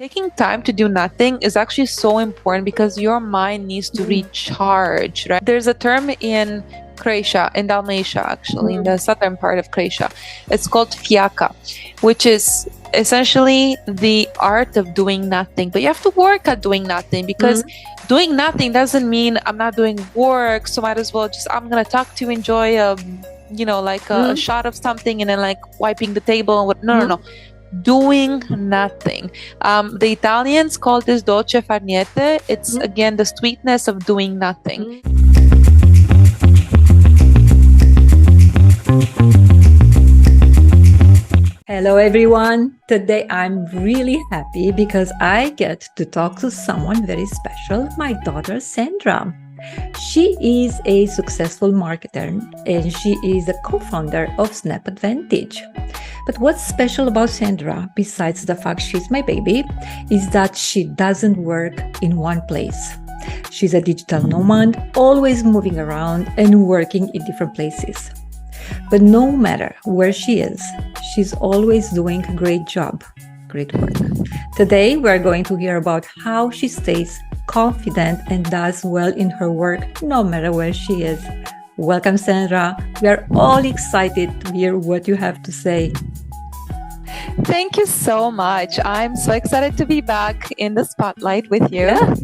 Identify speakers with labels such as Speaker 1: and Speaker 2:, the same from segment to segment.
Speaker 1: Taking time to do nothing is actually so important because your mind needs to recharge, right? There's a term in Croatia, in Dalmatia, actually, in the southern part of Croatia. It's called fiaka, which is essentially the art of doing nothing. But you have to work at doing nothing because doing nothing doesn't mean I'm not doing work. So might as well I'm going to talk to you, enjoy a shot of something and then like wiping the table. No. Doing nothing. The Italians call this dolce far niente. It's again the sweetness of doing nothing.
Speaker 2: Hello everyone. Today I'm really happy because I get to talk to someone very special, my daughter Sandra. She is a successful marketer and she is a co-founder of SnapAdvantage. But what's special about Sandra, besides the fact she's my baby, is that she doesn't work in one place. She's a digital nomad, always moving around and working in different places. But no matter where she is, she's always doing a great job, great work. Today, we're going to hear about how she stays confident and does well in her work, no matter where she is. Welcome, Sandra. We are all excited to hear what you have to say.
Speaker 1: Thank you so much. I'm so excited to be back in the spotlight with you.
Speaker 2: Yeah.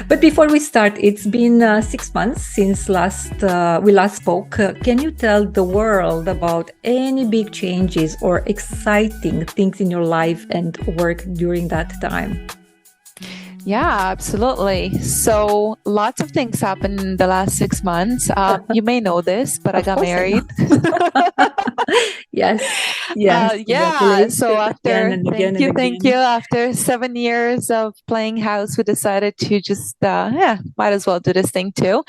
Speaker 2: But before we start, it's been 6 months since we last spoke. Can you tell the world about any big changes or exciting things in your life and work during that time?
Speaker 1: Yeah, absolutely. So lots of things happened in the last 6 months. You may know this, but I got married.
Speaker 2: Yes.
Speaker 1: Yeah. So thank you. After 7 years of playing house, we decided to just, might as well do this thing too.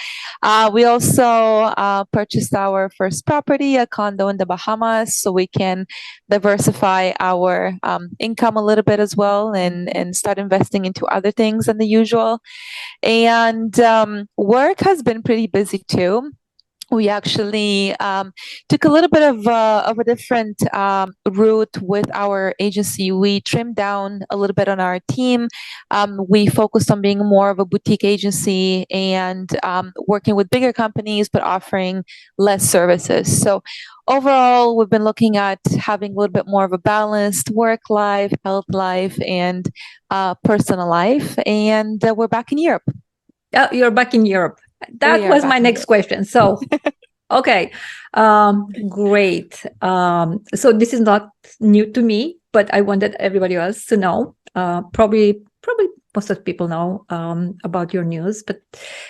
Speaker 1: We also purchased our first property, a condo in the Bahamas, so we can diversify our income a little bit as well and start investing into other things than the usual. And work has been pretty busy too. We actually took a little bit of a different route with our agency. We trimmed down a little bit on our team. We focused on being more of a boutique agency and working with bigger companies, but offering less services. So overall, we've been looking at having a little bit more of a balanced work life, health life, and personal life. And we're back in Europe.
Speaker 2: Oh, you're back in Europe. That was my next question. So, okay, great. So this is not new to me, but I wanted everybody else to know. Probably most of people know about your news, but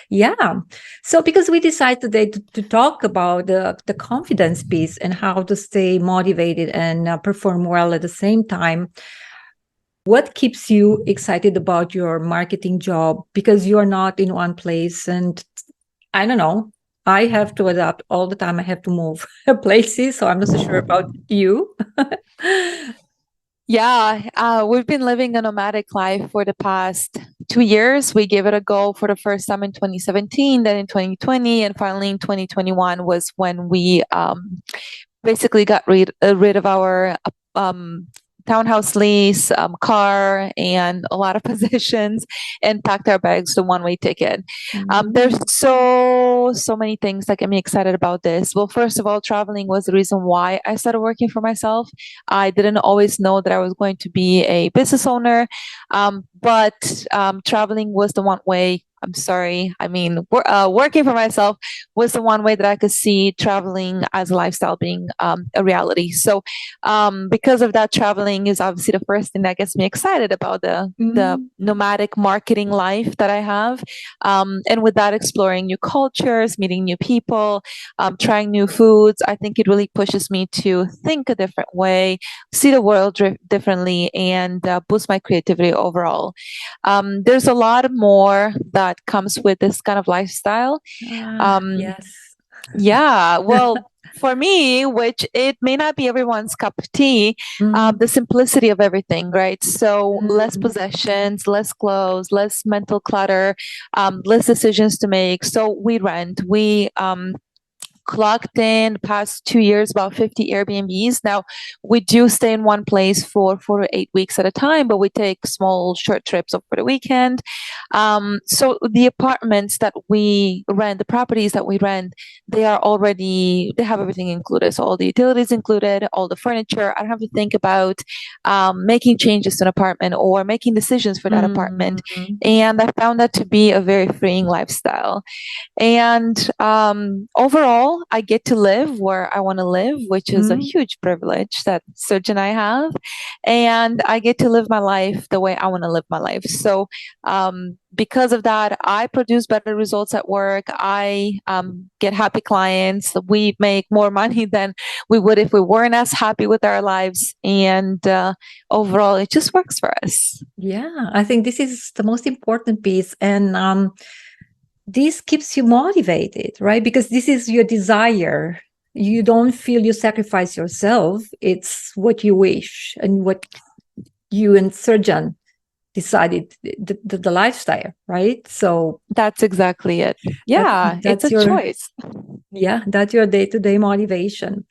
Speaker 2: yeah. So because we decided today to talk about the confidence piece and how to stay motivated and perform well at the same time. What keeps you excited about your marketing job? Because you're not in one place, and I don't know, I have to adapt all the time. I have to move places, so I'm not so sure about you.
Speaker 1: Yeah, we've been living a nomadic life for the past 2 years. We gave it a go for the first time in 2017, then in 2020, and finally in 2021 was when we basically got rid of our townhouse lease, car, and a lot of possessions, and packed our bags to one-way ticket. There's so many things that get me excited about this. Well, first of all, traveling was the reason why I started working for myself. I didn't always know that I was going to be a business owner, but traveling was the one way. I'm sorry. I mean, working for myself was the one way that I could see traveling as a lifestyle being a reality. So because of that, traveling is obviously the first thing that gets me excited about the nomadic marketing life that I have. And with that, exploring new cultures, meeting new people, trying new foods, I think it really pushes me to think a different way, see the world differently, and boost my creativity overall. There's a lot more that comes with this kind of lifestyle.
Speaker 2: Yes.
Speaker 1: Yeah. Well, for me, which it may not be everyone's cup of tea, the simplicity of everything, right? So less possessions, less clothes, less mental clutter, less decisions to make. So we rent. We clocked in the past 2 years about 50 Airbnbs. Now, we do stay in one place for 4 to 8 weeks at a time, but we take small, short trips over the weekend. So the apartments that we rent, the properties that we rent, they have everything included. So all the utilities included, all the furniture. I don't have to think about making changes to an apartment or making decisions for that apartment. And I found that to be a very freeing lifestyle. And overall, I get to live where I want to live, which is a huge privilege that Serge and I have. And I get to live my life the way I want to live my life. So because of that, I produce better results at work. I get happy clients. We make more money than we would if we weren't as happy with our lives. And overall, it just works for us.
Speaker 2: Yeah, I think this is the most important piece. And this keeps you motivated, right? Because this is your desire. You don't feel you sacrifice yourself. It's what you wish and what you and Surgeon decided the lifestyle, right? So
Speaker 1: that's exactly it. Yeah, it's a choice.
Speaker 2: Yeah, that's your day-to-day motivation.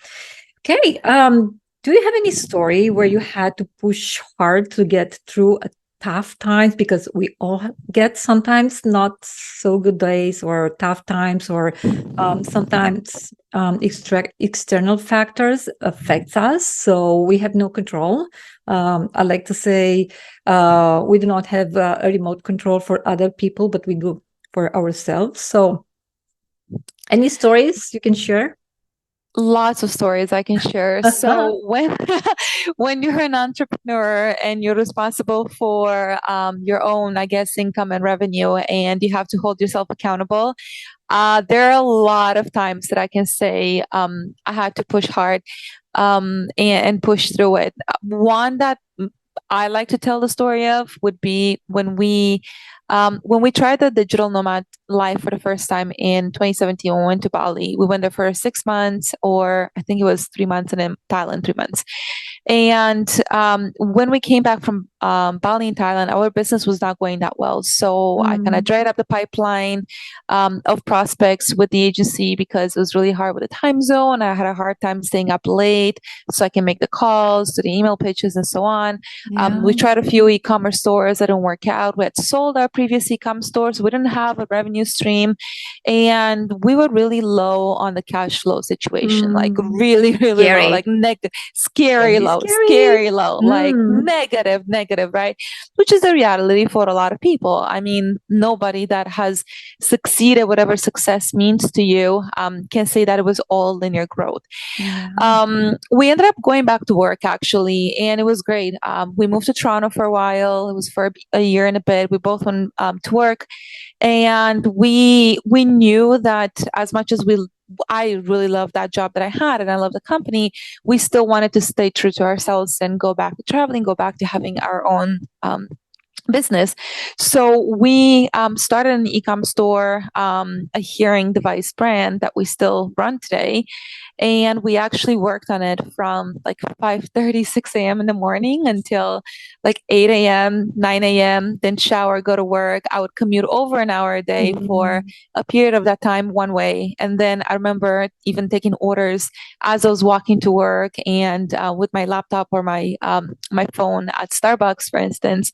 Speaker 2: Okay. Do you have any story where you had to push hard to get through a tough times? Because we all get sometimes not so good days or tough times, or sometimes external factors affects us, so we have no control. I like to say we do not have a remote control for other people, but we do for ourselves. So any stories you can share?
Speaker 1: Lots of stories I can share. So when you're an entrepreneur and you're responsible for your own, I guess, income and revenue, and you have to hold yourself accountable, there are a lot of times that I can say I had to push hard and push through it. One that I like to tell the story of would be when we tried the digital nomad life for the first time in 2017. When we went to Bali. We went there for 6 months, or I think it was 3 months, and in Thailand 3 months. And when we came back from Bali in Thailand, our business was not going that well. So I kind of dried up the pipeline of prospects with the agency because it was really hard with the time zone. I had a hard time staying up late so I can make the calls, do the email pitches, and so on. We tried a few e-commerce stores that didn't work out. We had sold our previous e-commerce stores. We didn't have a revenue stream. And we were really low on the cash flow situation, like really, really low, like scary low, like negative, right? Which is the reality for a lot of people. I mean, nobody that has succeeded, whatever success means to you, can say that it was all linear growth. We ended up going back to work, actually, and it was great. We moved to Toronto for a while. It was for a year and a bit. We both went to work, and we knew that as much as I really loved that job that I had, and I love the company, we still wanted to stay true to ourselves and go back to traveling, go back to having our own business. So we started an e-com store, a hearing device brand that we still run today. And we actually worked on it from like 5:30, 6 a.m. in the morning until like 8 a.m., 9 a.m., then shower, go to work. I would commute over an hour a day for a period of that time one way. And then I remember even taking orders as I was walking to work and with my laptop or my phone at Starbucks, for instance.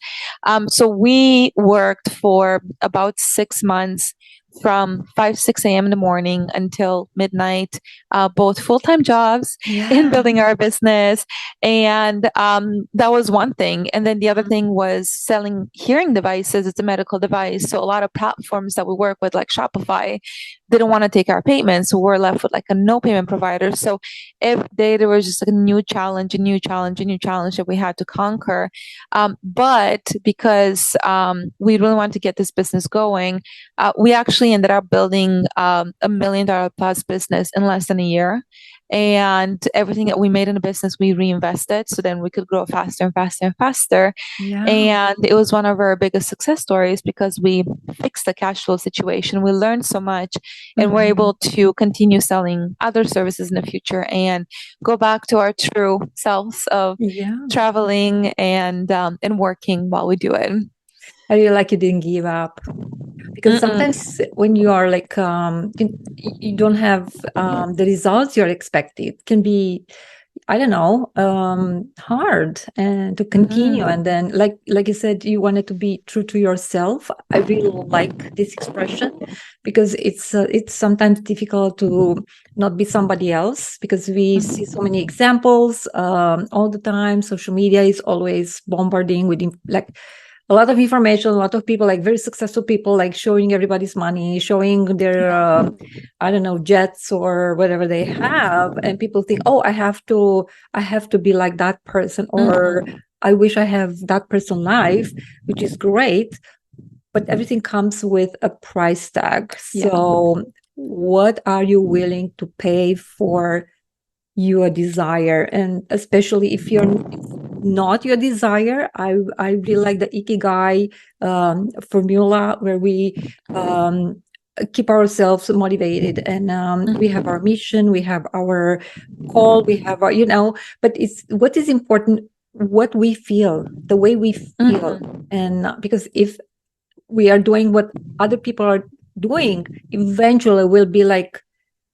Speaker 1: So we worked for about 6 months from 5, 6 a.m. in the morning until midnight, both full-time jobs in building our business. And that was one thing. And then the other thing was selling hearing devices. It's a medical device. So a lot of platforms that we work with, like Shopify, didn't want to take our payments. So we're left with like a no payment provider. So every day there was just like a new challenge that we had to conquer. But because we really wanted to get this business going, we actually ended up building $1 million plus business in less than a year. And everything that we made in the business, we reinvested so then we could grow faster and faster and faster. And it was one of our biggest success stories because we fixed the cash flow situation. We learned so much and we're able to continue selling other services in the future and go back to our true selves of traveling and working while we do it.
Speaker 2: I really like you didn't give up. Because sometimes when you are like you don't have the results you're expecting, it can be, I don't know, hard and to continue. And then, like you said, you wanted to be true to yourself. I really like this expression because it's sometimes difficult to not be somebody else, because we see so many examples all the time. Social media is always bombarding with like a lot of information, a lot of people, like very successful people, like showing everybody's money, showing their, I don't know, jets or whatever they have. And people think, oh, I have to be like that person, or I wish I have that person life, which is great. But everything comes with a price tag. So what are you willing to pay for your desire? And especially if you're not your desire, I really like the ikigai formula, where we keep ourselves motivated, and we have our mission, we have our call, we have our, but it's what is important, what we feel, the way we feel. And because if we are doing what other people are doing, eventually we'll be like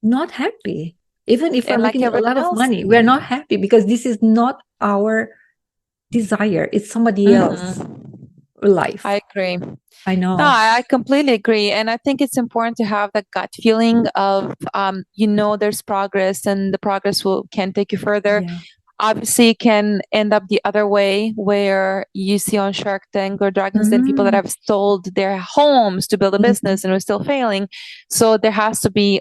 Speaker 2: not happy. Even if we're making a lot of money, we're not happy because this is not our desire. It's somebody else's life.
Speaker 1: I agree.
Speaker 2: I know.
Speaker 1: No, I completely agree. And I think it's important to have that gut feeling of, there's progress and the progress can take you further.
Speaker 2: Yeah.
Speaker 1: Obviously, it can end up the other way, where you see on Shark Tank or Dragon's Den people that have sold their homes to build a business and are still failing. So there has to be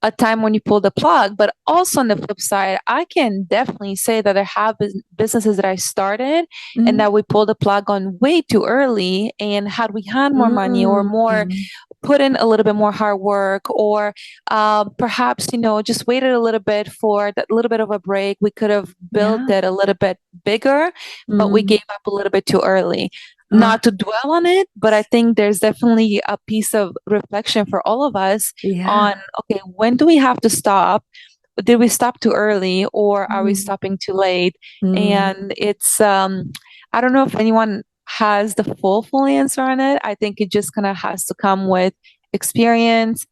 Speaker 1: a time when you pull the plug. But also on the flip side, I can definitely say that there have been businesses that I started and that we pulled the plug on way too early. And had we had more money or more, put in a little bit more hard work, or perhaps, just waited a little bit for that little bit of a break, we could have built it a little bit bigger, but we gave up a little bit too early. Not to dwell on it, but I think there's definitely a piece of reflection for all of us on, okay, when do we have to stop? Did we stop too early, or are we stopping too late? And it's, I don't know if anyone has the full answer on it. I think it just kind of has to come with experience.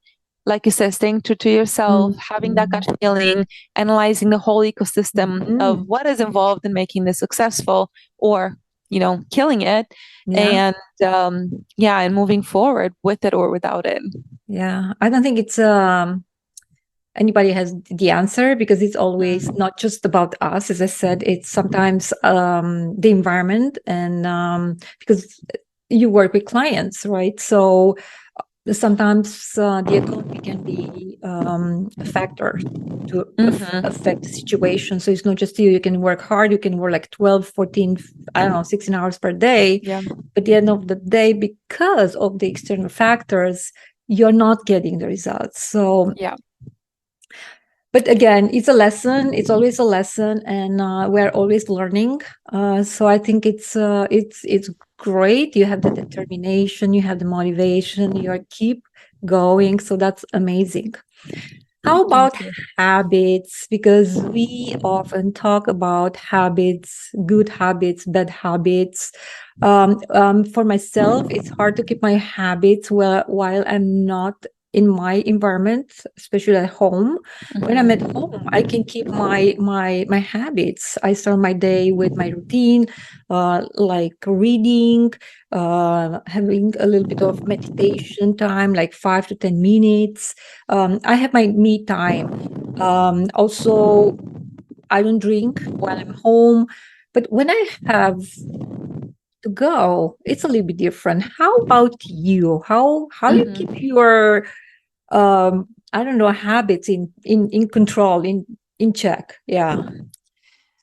Speaker 1: Like you said, staying true to yourself, having that gut feeling, analyzing the whole ecosystem of what is involved in making this successful, or killing it, and and moving forward with it or without it.
Speaker 2: Yeah, I don't think it's anybody has the answer, because it's always not just about us. As I said, it's sometimes the environment, and because you work with clients, right? So sometimes the economy can be a factor to affect the situation. So it's not just you can work hard, you can work like 12, 14, I don't know, 16 hours per day. But at the end of the day, because of the external factors, you're not getting the results. So but again, it's a lesson. It's always a lesson, and we're always learning. So I think it's great. You have the determination, you have the motivation, you keep going. So that's amazing. How about habits? Because we often talk about habits, good habits, bad habits. For myself, it's hard to keep my habits while I'm not in my environment, especially at home. When I'm at home, I can keep my habits. I start my day with my routine, like reading, having a little bit of meditation time, like 5 to 10 minutes. I have my me time. Also, I don't drink while I'm home, but when I have to go, it's a little bit different. How about you? How you keep your I don't know, habits in control, in check? Yeah.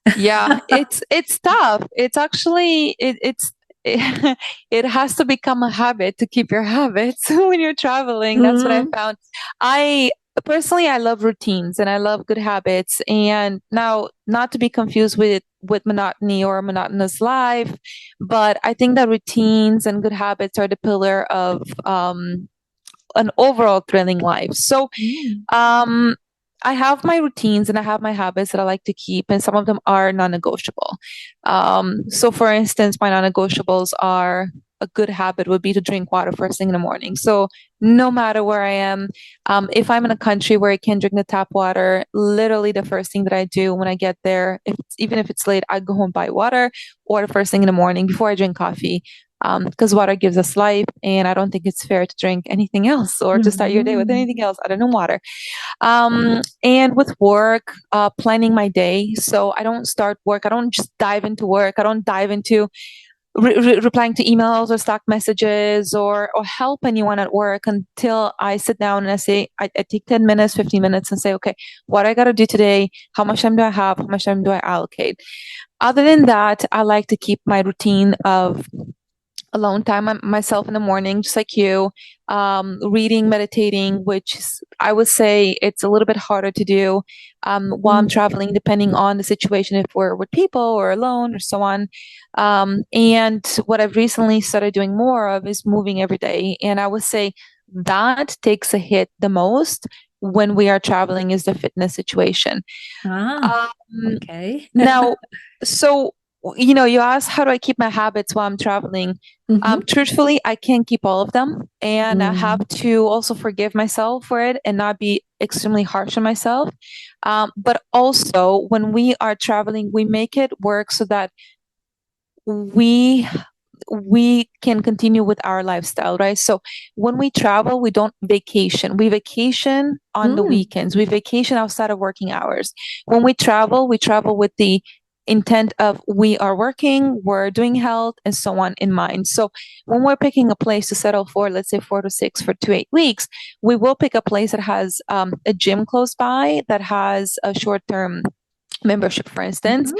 Speaker 1: It's tough. It's actually it has to become a habit to keep your habits when you're traveling. That's what I found. I personally, I love routines and I love good habits. And now, not to be confused with monotony or a monotonous life, but I think that routines and good habits are the pillar of an overall thrilling life. So I have my routines and I have my habits that I like to keep, and some of them are non-negotiable. So for instance, my non-negotiables are a good habit would be to drink water first thing in the morning. So no matter where I am, if I'm in a country where I can't drink the tap water, literally the first thing that I do when I get there, even if it's late, I go home buy water, or the first thing in the morning before I drink coffee. Because water gives us life, and I don't think it's fair to drink anything else or to start your day with anything else other than water. And with work, planning my day. So I don't start work. I don't just dive into work. I don't dive into replying to emails or Slack messages or help anyone at work until I sit down and I take 10 minutes, 15 minutes and say, okay, what I got to do today? How much time do I have? How much time do I allocate? Other than that, I like to keep my routine of alone time myself in the morning, just like you, reading, meditating, which I would say it's a little bit harder to do while I'm traveling, depending on the situation, if we're with people or alone or so on. And what I've recently started doing more of is moving every day. And I would say that takes a hit the most when we are traveling is the fitness situation.
Speaker 2: Okay.
Speaker 1: Now, so you asked how do I keep my habits while I'm traveling? Truthfully, I can't keep all of them, and I have to also forgive myself for it and not be extremely harsh on myself. But also, when we are traveling, we make it work so that we can continue with our lifestyle, right? So when we travel, we don't vacation. We vacation on the weekends. We vacation outside of working hours. When we travel with the intent of we are working, we're doing health, and so on in mind. So when we're picking a place to settle for, let's say 4 to 6 for 2 8 weeks, we will pick a place that has a gym close by, that has a short-term membership, for instance.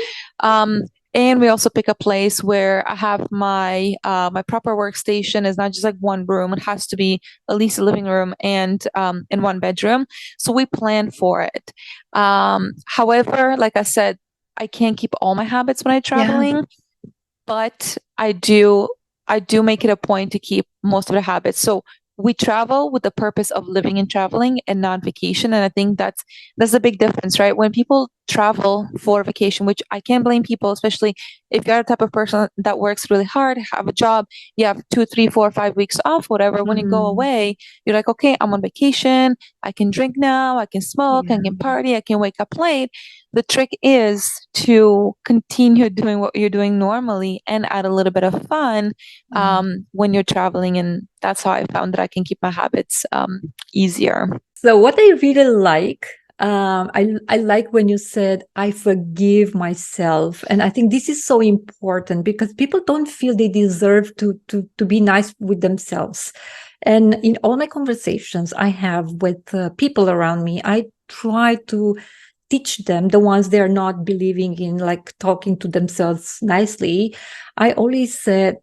Speaker 1: And we also pick a place where I have my proper workstation. Is not just like one room. It has to be at least a living room and one bedroom. So we plan for it. However, like I said, I can't keep all my habits when I'm traveling, but I do make it a point to keep most of the habits. So we travel with the purpose of living and traveling and not vacation. And I think that's a big difference, right? When people travel for vacation, which I can't blame people, especially if you're the type of person that works really hard, have a job, you have 2, 3, 4, 5 weeks off, whatever. When you go away, you're like, okay, I'm on vacation. I can drink now. I can smoke. I can party. I can wake up late. The trick is to continue doing what you're doing normally and add a little bit of fun when you're traveling. And that's how I found that I can keep my habits easier.
Speaker 2: So what I really like, I like when you said, I forgive myself. And I think this is so important because people don't feel they deserve to be nice with themselves. And in all my conversations I have with people around me, I try to teach them, the ones they're not believing in, like talking to themselves nicely. I always said,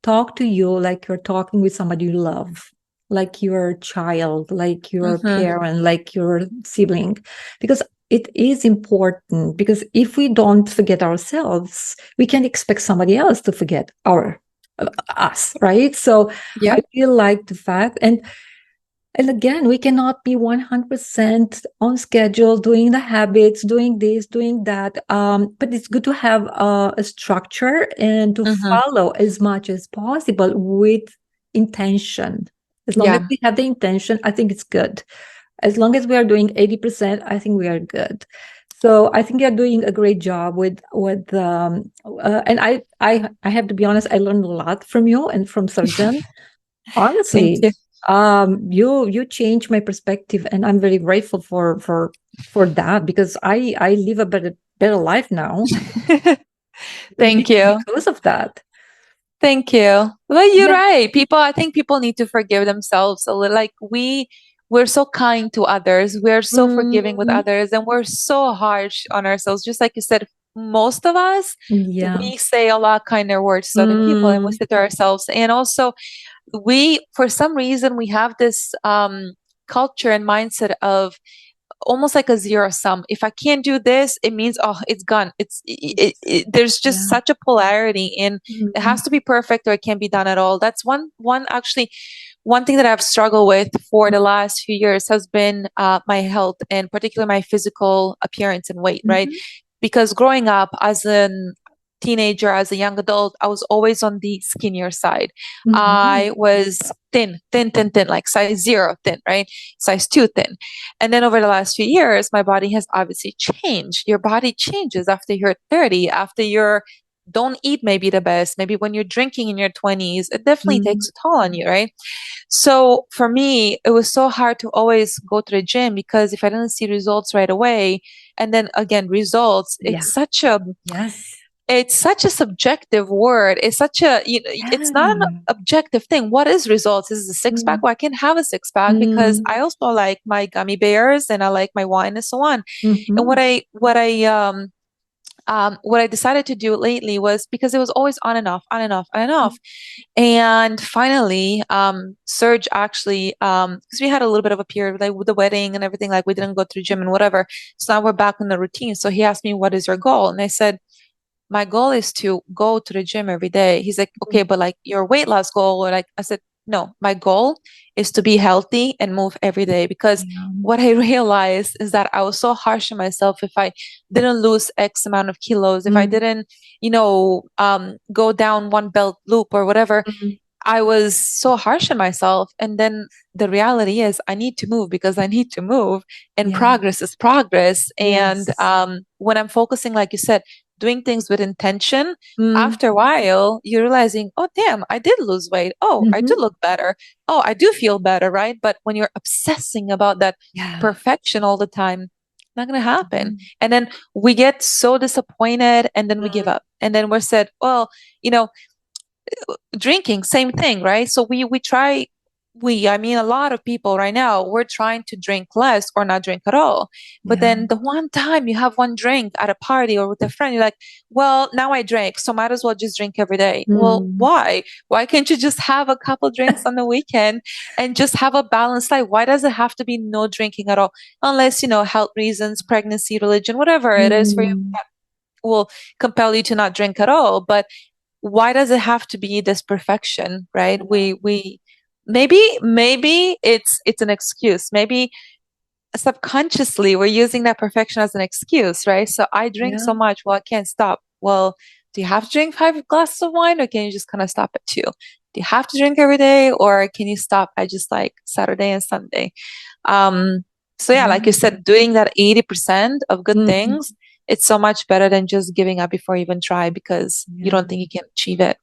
Speaker 2: talk to you like you're talking with somebody you love, like your child, like your parent, like your sibling, because it is important. Because if we don't forget ourselves, we can expect somebody else to forget us, right? So I feel like the fact, and again, we cannot be 100% on schedule, doing the habits, doing this, doing that. But it's good to have a structure and to follow as much as possible with intention. As long as we have the intention, I think it's good. As long as we are doing 80%, I think we are good. So I think you're doing a great job with and I have to be honest, I learned a lot from you and from Sarjan. Honestly.
Speaker 1: Thank you.
Speaker 2: You changed my perspective, and I'm very grateful for that, because I live a better life now.
Speaker 1: Thank you.
Speaker 2: Because of that.
Speaker 1: Thank you. Well, you're right. I think people need to forgive themselves a little. Like we're so kind to others. We're so forgiving with others, and we're so harsh on ourselves. Just like you said, most of us, we say a lot kinder words to other people, and we say to ourselves. And also, for some reason, we have this culture and mindset of almost like a zero sum. If I can't do this, it means, oh, it's gone. There's just such a polarity, and it has to be perfect or it can't be done at all. That's one thing that I've struggled with for the last few years has been my health, and particularly my physical appearance and weight, right? Because growing up as an teenager, as a young adult, I was always on the skinnier side.
Speaker 2: Mhm.
Speaker 1: I was thin, like size 0 thin, right? Size 2 thin. And then over the last few years, my body has obviously changed. Your body changes after you're 30, after you're don't eat maybe the best, maybe when you're drinking in your 20s, it definitely takes
Speaker 2: Mhm.
Speaker 1: a toll on you, right? So for me, it was so hard to always go to the gym because if I didn't see results right away, and then again, results,
Speaker 2: Yeah. Yes.
Speaker 1: it's such a subjective word. It's such a, it's not an
Speaker 2: Yeah.
Speaker 1: objective thing. What is results? Is it a six pack?
Speaker 2: Mm.
Speaker 1: Well, I can have a six pack because
Speaker 2: Mm.
Speaker 1: I also like my gummy bears and I like my wine and so on. And
Speaker 2: Mhm.
Speaker 1: what I decided to do lately was because it was always on and off, on and off, on and off. And finally, Serge actually, because we had a little bit of a period like with the wedding and everything, like we didn't go to the gym and whatever. So now we're back in the routine. So he asked me, "What is your goal?" And I said, "My goal is to go to the gym every day." He's like, "Okay, but like your weight loss goal?" Or like, I said, "No, my goal is to be healthy and move every day." Because
Speaker 2: Yeah.
Speaker 1: what I realized is that I was so harsh on myself if I didn't lose X amount of kilos, if I
Speaker 2: Mm.
Speaker 1: didn't, go down one belt loop or whatever.
Speaker 2: Mhm.
Speaker 1: I was so harsh on myself. And then the reality is I need to move because I need to move, and
Speaker 2: Yeah.
Speaker 1: progress is progress. And
Speaker 2: Yes.
Speaker 1: when I'm focusing, like you said, doing things with intention,
Speaker 2: Mm.
Speaker 1: after a while, you're realizing, oh, damn, I did lose weight. Oh, I do
Speaker 2: Mhm.
Speaker 1: look better. Oh, I do feel better, right? But when you're obsessing about that
Speaker 2: Yeah.
Speaker 1: perfection all the time, not going to happen.
Speaker 2: Mhm.
Speaker 1: And then we get so disappointed and then we give
Speaker 2: Mm.
Speaker 1: up. And then we're said, well, you know, drinking, same thing, right? So we try, I mean, a lot of people right now, we're trying to drink less or not drink at all. But
Speaker 2: Yeah.
Speaker 1: then the one time you have one drink at a party or with a friend, you're like, well, now I drank, so might as well just drink every day. Well,
Speaker 2: Mm.
Speaker 1: why can't you just have a couple drinks on the weekend and just have a balanced life? Why does it have to be no drinking at all? Unless, health reasons, pregnancy, religion, whatever it is for you,
Speaker 2: Mm.
Speaker 1: will compel you to not drink at all. But why does it have to be this perfection, right? We maybe it's an excuse. Maybe subconsciously we're using that perfection as an excuse, right? So I drink
Speaker 2: Yeah.
Speaker 1: so much, well, I can't stop. Well, do you have to drink 5 glasses of wine, or can you just kind of stop at 2? Do you have to drink every day, or can you stop at just like Saturday and Sunday? So yeah, like you
Speaker 2: Yeah.
Speaker 1: said, doing that 80% of good
Speaker 2: Mhm.
Speaker 1: things, it's so much better than just giving up before you even try because you
Speaker 2: Yeah.
Speaker 1: don't think you can achieve it.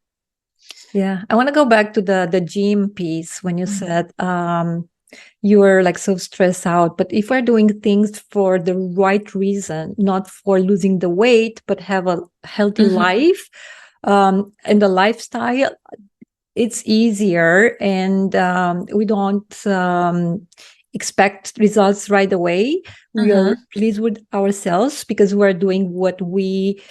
Speaker 2: Yeah. I want to go back to the gym piece when you
Speaker 1: Mhm.
Speaker 2: said you were like so stressed out. But if we're doing things for the right reason, not for losing the weight, but have a healthy
Speaker 1: Mhm.
Speaker 2: life, and the lifestyle, it's easier, and we don't expect results right away. We are
Speaker 1: Mhm.
Speaker 2: pleased with ourselves because we're doing what we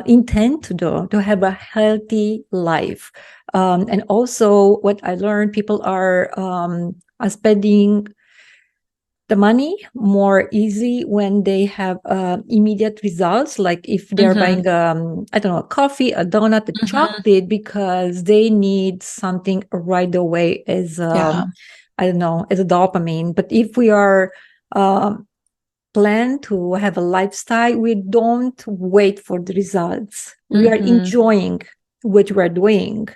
Speaker 2: intend to do, to have a healthy life. And also, what I learned, people are spending the money more easy when they have immediate results, like if they're
Speaker 1: Mhm.
Speaker 2: buying I don't know, a coffee, a donut, a
Speaker 1: Mhm.
Speaker 2: chocolate, because they need something right away as
Speaker 1: Yeah.
Speaker 2: I don't know, as a dopamine. But if we are um, plan to have a lifestyle, we don't wait for the results, we are
Speaker 1: Mhm.
Speaker 2: enjoying what we're doing.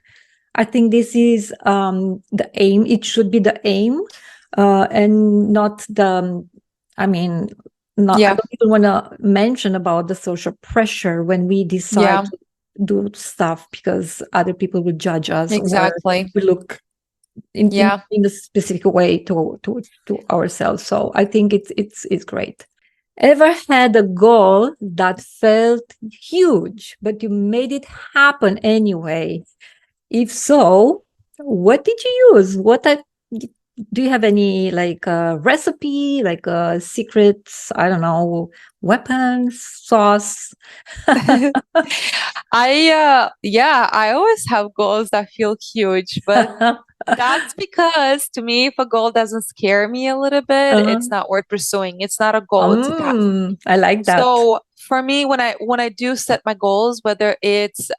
Speaker 2: I think this is the aim. It should be the aim, and not the. I mean, not. I
Speaker 1: Yeah.
Speaker 2: don't even want to mention about the social pressure when we decide
Speaker 1: Yeah.
Speaker 2: to do stuff because other people will judge us, or
Speaker 1: Exactly.
Speaker 2: we look
Speaker 1: Yeah.
Speaker 2: in a specific way to ourselves. So I think it's great. Ever had a goal that felt huge, but you made it happen anyway? If so, what did you use? Do you have any like recipe, like secrets? I don't know, weapons, sauce.
Speaker 1: I always have goals that feel huge, but that's because to me, if a goal doesn't scare me a little bit,
Speaker 2: uh,
Speaker 1: it's not worth pursuing. It's not a goal, it's a task.
Speaker 2: I like that.
Speaker 1: So for me, when I do set my goals, whether it's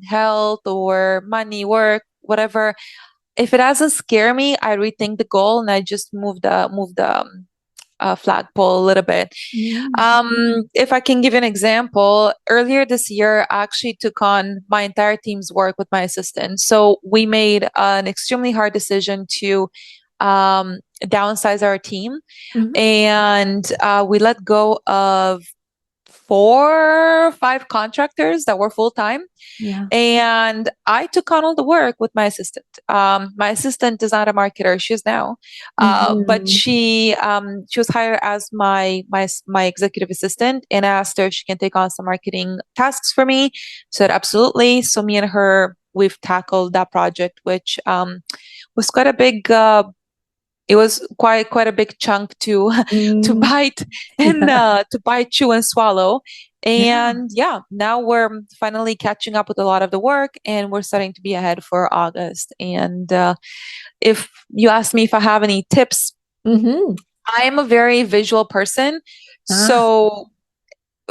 Speaker 1: health or money, work, whatever, if it doesn't scare me, I rethink the goal and I just move the flagpole a little bit. If I can give an example, earlier this year, I actually took on my entire team's work with my assistant. So we made an extremely hard decision to downsize our team, and we let go of 4 or 5 contractors that were full-time.
Speaker 2: Yeah.
Speaker 1: And I took on all the work with my assistant. My assistant is not a marketer; she is now, but she was hired as my executive assistant, and I asked her if she can take on some marketing tasks for me. She said absolutely. So me and her, we've tackled that project, which was quite a big. It was quite a big chunk to to bite and to bite, chew, and swallow. And now we're finally catching up with a lot of the work, and we're starting to be ahead for August. And if you ask me if I have any tips, I am a very visual person. So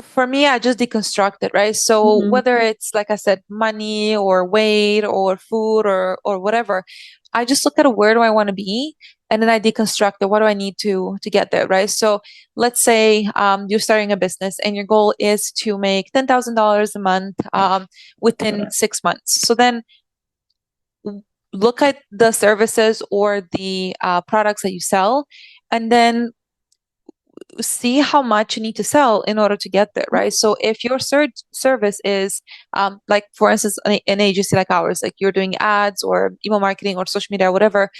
Speaker 1: for me, I just deconstruct it, right? So whether it's, like I said, money or weight or food or whatever, I just look at where do I want to be, and then I deconstruct it. What do I need to get there, right? So let's say you're starting a business and your goal is to make $10,000 a month within 6 months. So then look at the services or the products that you sell, and then see how much you need to sell in order to get there, right? So if your service is like, for instance, an agency like ours, like you're doing ads or email marketing or social media or whatever,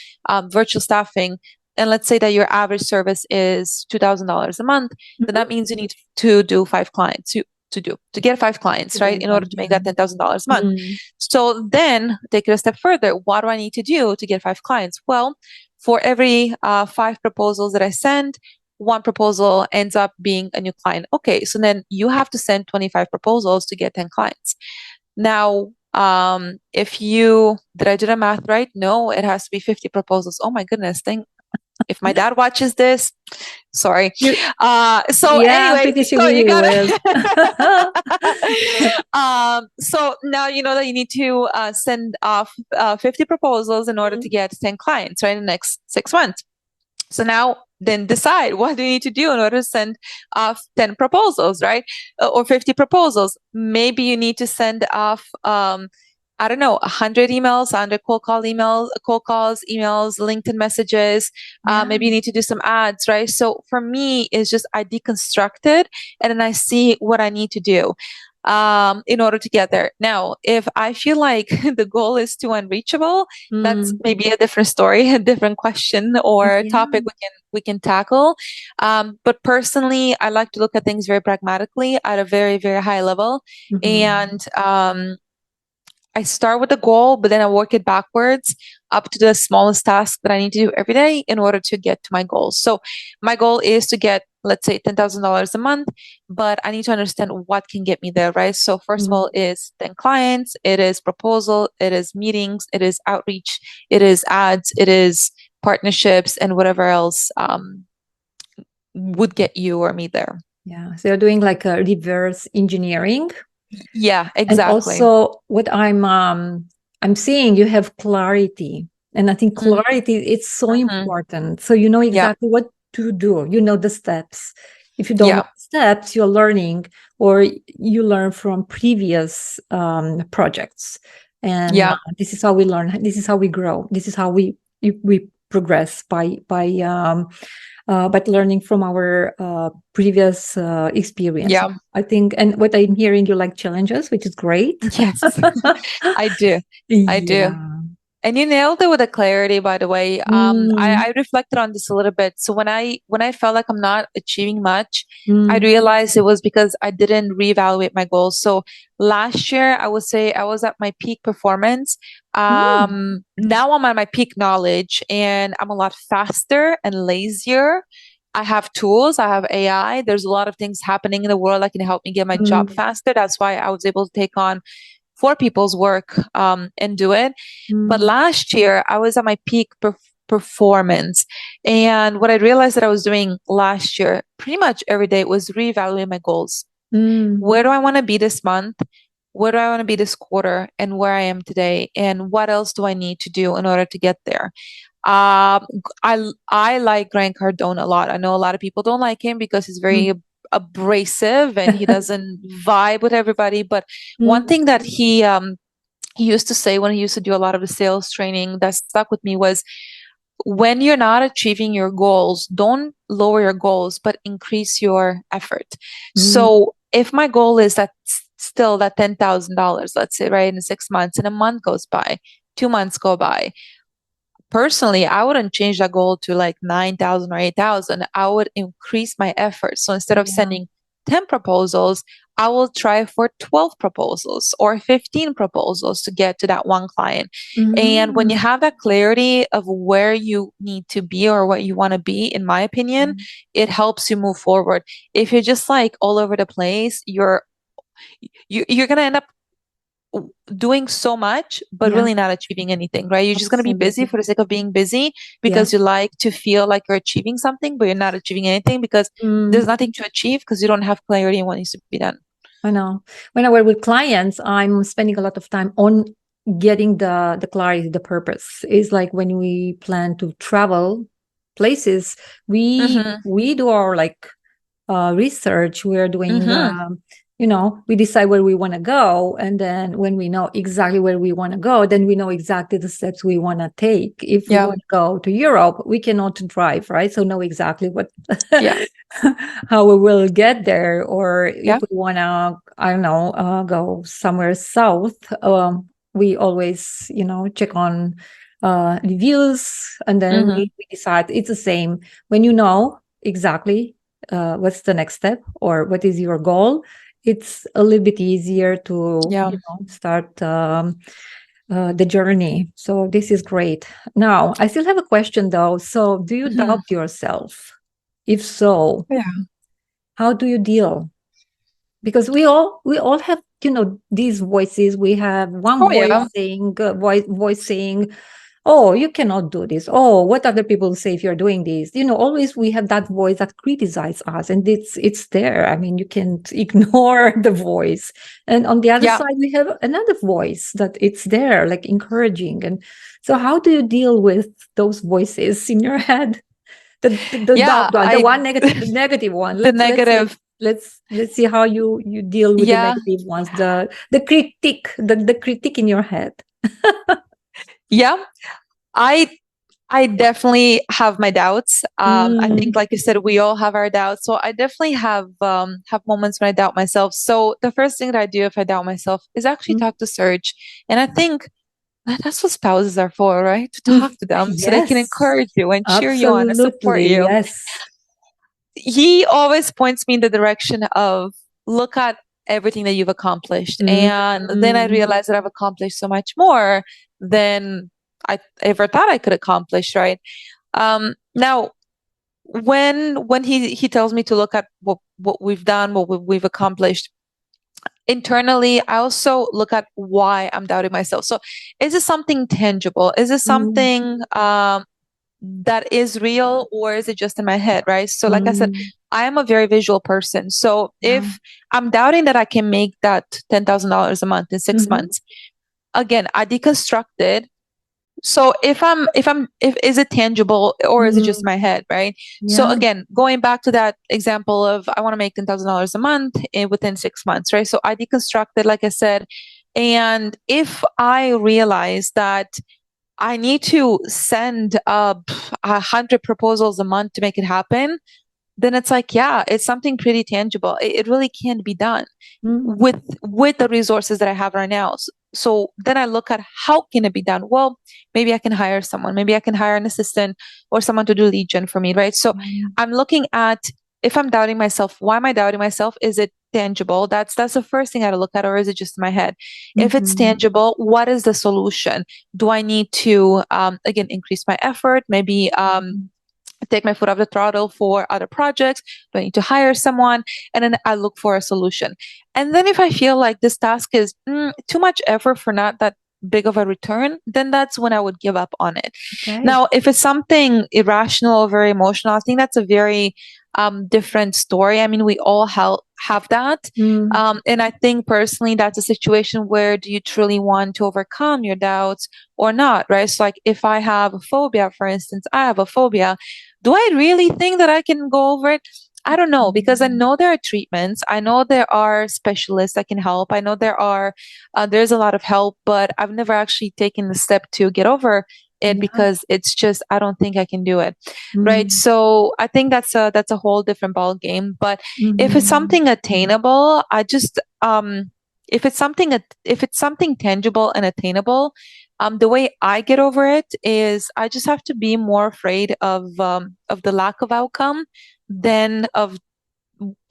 Speaker 1: virtual staffing, and let's say that your average service is $2,000 a month, then that means you need to do 5 clients to get 5 clients, right, in order to make that $10,000 a month. So then take it a step further. What do I need to do to get 5 clients? Well, for every 5 proposals that I send, 1 proposal ends up being a new client. Okay, so then you have to send 25 proposals to get 10 clients. Now, did I do the math right? No, it has to be 50 proposals. Oh my goodness, if my dad watches this, sorry. Anyway,
Speaker 2: pretty sure
Speaker 1: so you gotta.
Speaker 2: will.
Speaker 1: So now you know that you need to send off 50 proposals in order to get 10 clients, right, in the next 6 months. So now then decide what do you need to do in order to send off 10 proposals, right? Or 50 proposals. Maybe you need to send off, I don't know, 100 emails, 100 cold calls, emails, LinkedIn messages. Maybe you need to do some ads, right? So for me, it's just I deconstruct it and then I see what I need to do in order to get there. Now, if I feel like the goal is too unreachable, that's maybe a different story, a different question or topic we can tackle. But personally, I like to look at things very pragmatically at a very, very high level. And I start with the goal, but then I work it backwards up to the smallest task that I need to do every day in order to get to my goals. So my goal is to get, let's say, $10,000 a month, but I need to understand what can get me there, right? So first of all is 10 clients, it is proposal, it is meetings, it is outreach, it is ads, it is partnerships, and whatever else would get you or me there.
Speaker 2: Yeah, so you're doing like a reverse engineering.
Speaker 1: Yeah, exactly.
Speaker 2: And also what I'm seeing, you have clarity. And I think clarity, it's so important. So you know exactly what to do. You know the steps. If you don't know the steps, you're learning, or you learn from previous projects. And this is how we learn. This is how we grow. This is how we progress by learning from our previous experience.
Speaker 1: Yeah,
Speaker 2: I think, and what I'm hearing, you like challenges, which is great.
Speaker 1: Yes, I do. I do. And you nailed it with a clarity, by the way. I reflected on this a little bit. So when I felt like I'm not achieving much, I realized it was because I didn't reevaluate my goals. So last year, I would say I was at my peak performance. Now I'm at my peak knowledge, and I'm a lot faster and lazier. I have tools. I have AI. There's a lot of things happening in the world that can help me get my job faster. That's why I was able to take on 4 people's work and do it. But last year, I was at my peak performance. And what I realized that I was doing last year, pretty much every day, was reevaluating my goals. Where do I want to be this month? where do I want to be this quarter and where I am today, and what else do I need to do in order to get there. I like Grant Cardone a lot. I know a lot of people don't like him because he's very
Speaker 2: Mm.
Speaker 1: abrasive and he doesn't vibe with everybody. But one
Speaker 2: Mm.
Speaker 1: thing that he used to say when he used to do a lot of the sales training that stuck with me was, when you're not achieving your goals, don't lower your goals, but increase your effort.
Speaker 2: Mm.
Speaker 1: So if my goal is that still that $10,000, let's say, right, in 6 months, and a month goes by, 2 months go by, personally, I wouldn't change that goal to like 9,000 or 8,000. I would increase my effort. So instead of
Speaker 2: Yeah.
Speaker 1: sending 10 proposals, I will try for 12 proposals or 15 proposals to get to that one client. And when you
Speaker 2: Mm.
Speaker 1: have that clarity of where you need to be or what you want to be, in my opinion, it helps you move forward. If you're just like all over the place, you're going to end up doing so much, but
Speaker 2: Yeah,
Speaker 1: really not achieving anything, right? You're just going to be busy
Speaker 2: absolutely.
Speaker 1: for the sake of being busy
Speaker 2: Yeah.
Speaker 1: because you like to feel like you're achieving something, but you're not achieving anything because
Speaker 2: Mm.
Speaker 1: there's nothing to achieve because you don't have clarity in what needs to be done.
Speaker 2: I know. When I work with clients, I'm spending a lot of time on getting the clarity, the purpose. It's like when we plan to travel places,
Speaker 1: Mm-hmm.
Speaker 2: we do our like research. We're doing,
Speaker 1: Mm-hmm.
Speaker 2: we decide where we want to go. And then when we know exactly where we want to go, then we know exactly the steps we want to take. If we
Speaker 1: Yeah.
Speaker 2: want to go to Europe, we cannot drive, right? So know exactly what,
Speaker 1: Yeah.
Speaker 2: how we will get there. Or if
Speaker 1: Yeah.
Speaker 2: we want to, I don't know, go somewhere south, we always, check on reviews, and then
Speaker 1: Mm-hmm.
Speaker 2: we decide. It's the same when you know exactly what's the next step or what is your goal. It's a little bit easier to
Speaker 1: Yeah.
Speaker 2: start the journey. So this is great. Now I still have a question though. So do you
Speaker 1: Mm-hmm.
Speaker 2: doubt yourself? If so,
Speaker 1: Yeah.
Speaker 2: how do you deal? Because we all have these voices. We have one
Speaker 1: Oh
Speaker 2: voice
Speaker 1: yeah.
Speaker 2: saying voice saying, oh, you cannot do this. Oh, what other people say if you're doing this? Always we have that voice that criticizes us, and it's there. I mean, you can't ignore the voice. And on the other
Speaker 1: Yeah.
Speaker 2: side, we have another voice that it's there, like encouraging. And so, how do you deal with those voices in your head? The doubt
Speaker 1: Yeah.
Speaker 2: one, the one negative one.
Speaker 1: The
Speaker 2: Let's
Speaker 1: negative.
Speaker 2: let's see how you deal with the
Speaker 1: Yeah.
Speaker 2: negative ones. The critique, the critique in your head.
Speaker 1: Yeah. I I definitely have my doubts. I think,
Speaker 2: Mm.
Speaker 1: like you said, we all have our doubts. So I definitely have moments when I doubt myself. So the first thing that I do if I doubt myself is actually
Speaker 2: Mm.
Speaker 1: talk to Serge. And I think that's what spouses are for, right? To
Speaker 2: Mm.
Speaker 1: talk to them so they can
Speaker 2: Yes,
Speaker 1: encourage you and cheer you on and support
Speaker 2: absolutely.
Speaker 1: you.
Speaker 2: Yes.
Speaker 1: He always points me in the direction of, look at everything that you've accomplished. And then I
Speaker 2: Mm.
Speaker 1: realized that I've accomplished so much more than I ever thought I could accomplish, right? Now, when he tells me to look at what we've done, we've accomplished internally, I also look at why I'm doubting myself. So, is it something tangible? Is it
Speaker 2: Mm.
Speaker 1: something that is real, or is it just in my head, right? So, like I said,
Speaker 2: Mm.
Speaker 1: I am a very visual person. So,
Speaker 2: Yeah.
Speaker 1: if I'm doubting that I can make that $10,000 a month in six
Speaker 2: Mm-hmm.
Speaker 1: months, again, I deconstructed. So if is it tangible or is it just
Speaker 2: Mm.
Speaker 1: my head, right? So
Speaker 2: Yeah.
Speaker 1: again, going back to that example of, I want to make $10,000 a month within 6 months, right? So I deconstructed, like I said, and if I realize that I need to send 100 proposals a month to make it happen, then it's like, yeah, it's something pretty tangible. It really can be done
Speaker 2: Mm.
Speaker 1: with the resources that I have right now. So then I look at, how can it be done? Well, maybe I can hire someone. Maybe I can hire an assistant or someone to do lead gen for me, right? So
Speaker 2: Mm.
Speaker 1: I'm looking at, if I'm doubting myself, why am I doubting myself? Is it tangible? That's the first thing I look at, or is it just in my head? If it's
Speaker 2: Mm-hmm.
Speaker 1: tangible, what is the solution? Do I need to again increase my effort? Maybe take my foot off the throttle for other projects? Do I need to hire someone? And then I look for a solution. And then if I feel like this task is too much effort for not that big of a return, then that's when I would give up on it.
Speaker 2: Okay.
Speaker 1: Now, if it's something irrational or very emotional, I think that's a very different story. I mean, we all have that.
Speaker 2: Mm.
Speaker 1: And I think personally, that's a situation where do you truly want to overcome your doubts or not, right? So, like, if I have a phobia, for instance, I have a phobia. Do I really think that I can go over it? I don't know, because I
Speaker 2: Mm.
Speaker 1: know there are treatments. I know there are specialists that can help. I know there's a lot of help, but I've never actually taken the step to get over it
Speaker 2: Yeah.
Speaker 1: because it's just I don't think I can do it, right?
Speaker 2: Mm.
Speaker 1: So I think that's a whole different ball game. But if it's
Speaker 2: Mhm.
Speaker 1: something attainable, I just if it's something tangible and attainable, the way I get over it is I just have to be more afraid of the lack of outcome than of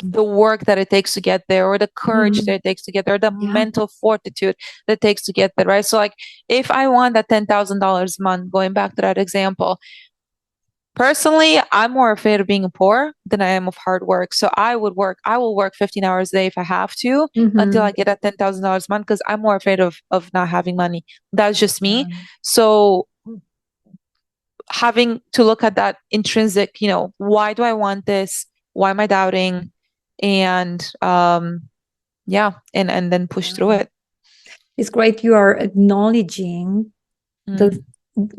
Speaker 1: the work that it takes to get there, or the courage that
Speaker 2: Mhm.
Speaker 1: it takes to get there, the
Speaker 2: Yeah.
Speaker 1: mental fortitude that it takes to get there, right? So, like, if I want that $10,000 a month, going back to that example, personally, I'm more afraid of being poor than I am of hard work. So I will work 15 hours a day if I have to until I
Speaker 2: Mhm.
Speaker 1: get that $10,000 a month because I'm more afraid of not having money. That's just me.
Speaker 2: Yeah.
Speaker 1: So having to look at that intrinsic, why do I want this? Why am I doubting? And yeah, and then push through
Speaker 2: Yeah.
Speaker 1: it.
Speaker 2: It's great you are acknowledging the
Speaker 1: Mm,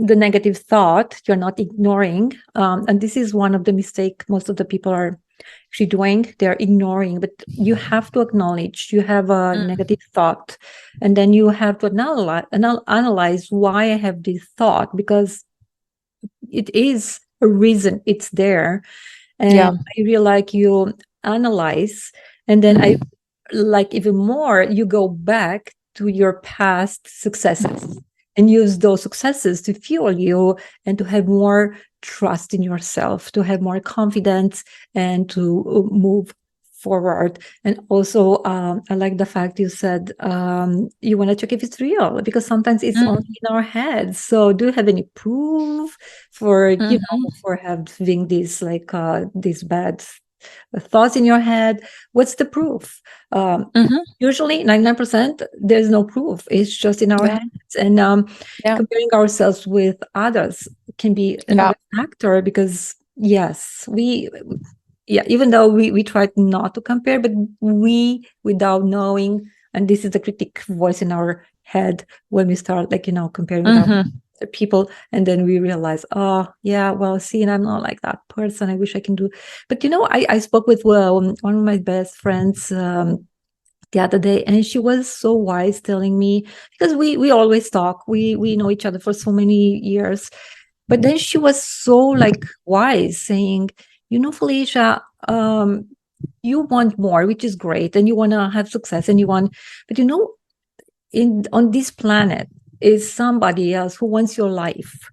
Speaker 2: the negative thought. You're not ignoring, and this is one of the mistake most of the people are actually doing. They're ignoring, but you have to acknowledge you have a
Speaker 1: mm,
Speaker 2: negative thought, and then you have to analyze why I have this thought, because it is a reason it's there. And
Speaker 1: yeah.
Speaker 2: I really like you analyze, and then I
Speaker 1: Mm,
Speaker 2: like even more, you go back to your past successes and use those successes to fuel you and to have more trust in yourself, to have more confidence and to move forward. And also, I like the fact you said you want to check if it's real, because sometimes it's only
Speaker 1: mm,
Speaker 2: in our heads. So do you have any proof for,
Speaker 1: mhm,
Speaker 2: for having these bad thoughts in your head? What's the proof?
Speaker 1: mhm,
Speaker 2: Usually 99% there's no proof, it's just in our
Speaker 1: yeah,
Speaker 2: heads. And
Speaker 1: yeah,
Speaker 2: comparing ourselves with others can be
Speaker 1: yeah,
Speaker 2: another factor, because yes, we yeah, even though we tried not to compare, but we, without knowing, and this is the critic voice in our head when we start comparing with our
Speaker 1: mhm,
Speaker 2: people, and then we realize, oh yeah, well, see, and I'm not like that person, I wish I can do. But I spoke with one of my best friends the other day, and she was so wise, telling me, because we always talk, we know each other for so many years, but then she was so like wise, saying, Felicia, you want more, which is great, and you want to have success, and you want, but in on this planet is somebody else who wants your life,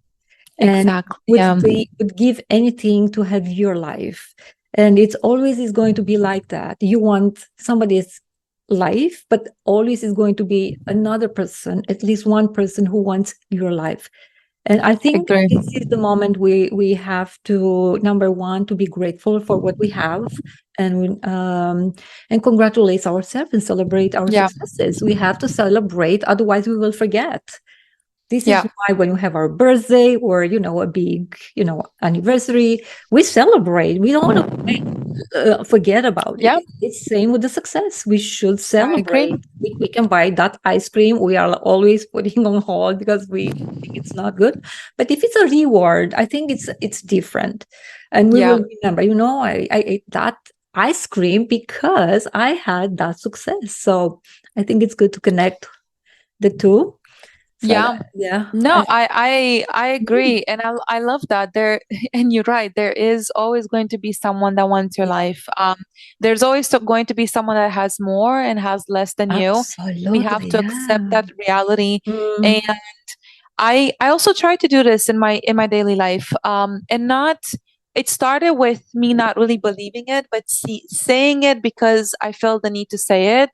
Speaker 2: and
Speaker 1: exactly. Yeah,
Speaker 2: would give anything to have your life. And it's always is going to be like that. You want somebody's life, but always is going to be another person, at least one person who wants your life. And I
Speaker 1: I
Speaker 2: think
Speaker 1: agree.
Speaker 2: this is the moment we have to, number one, to be grateful for what we have, and congratulate ourselves and celebrate our
Speaker 1: Yeah,
Speaker 2: successes. We have to celebrate, otherwise we will forget. This is
Speaker 1: yeah,
Speaker 2: why when we have our birthday or a big anniversary, we celebrate. We don't want to forget about it.
Speaker 1: yeah,
Speaker 2: It's same with the success. We should
Speaker 1: I agree.
Speaker 2: celebrate. We can buy that ice cream we are always putting on hold because we think it's not good. But if it's a reward, I think it's different, and we
Speaker 1: Yeah,
Speaker 2: will remember. I ate that ice cream because I had that success. So I think it's good to connect the two. So
Speaker 1: yeah.
Speaker 2: yeah,
Speaker 1: No, I
Speaker 2: mm,
Speaker 1: agree, and I love that there. And you're right. There is always going to be someone that wants your
Speaker 2: yeah,
Speaker 1: life. There's always going to be someone that has more and has less than you. We have
Speaker 2: absolutely,
Speaker 1: to accept
Speaker 2: yeah.
Speaker 1: that reality. And
Speaker 2: Mm.
Speaker 1: I also try to do this in my daily life. And not. It started with me not really believing it, but saying it because I felt the need to say it,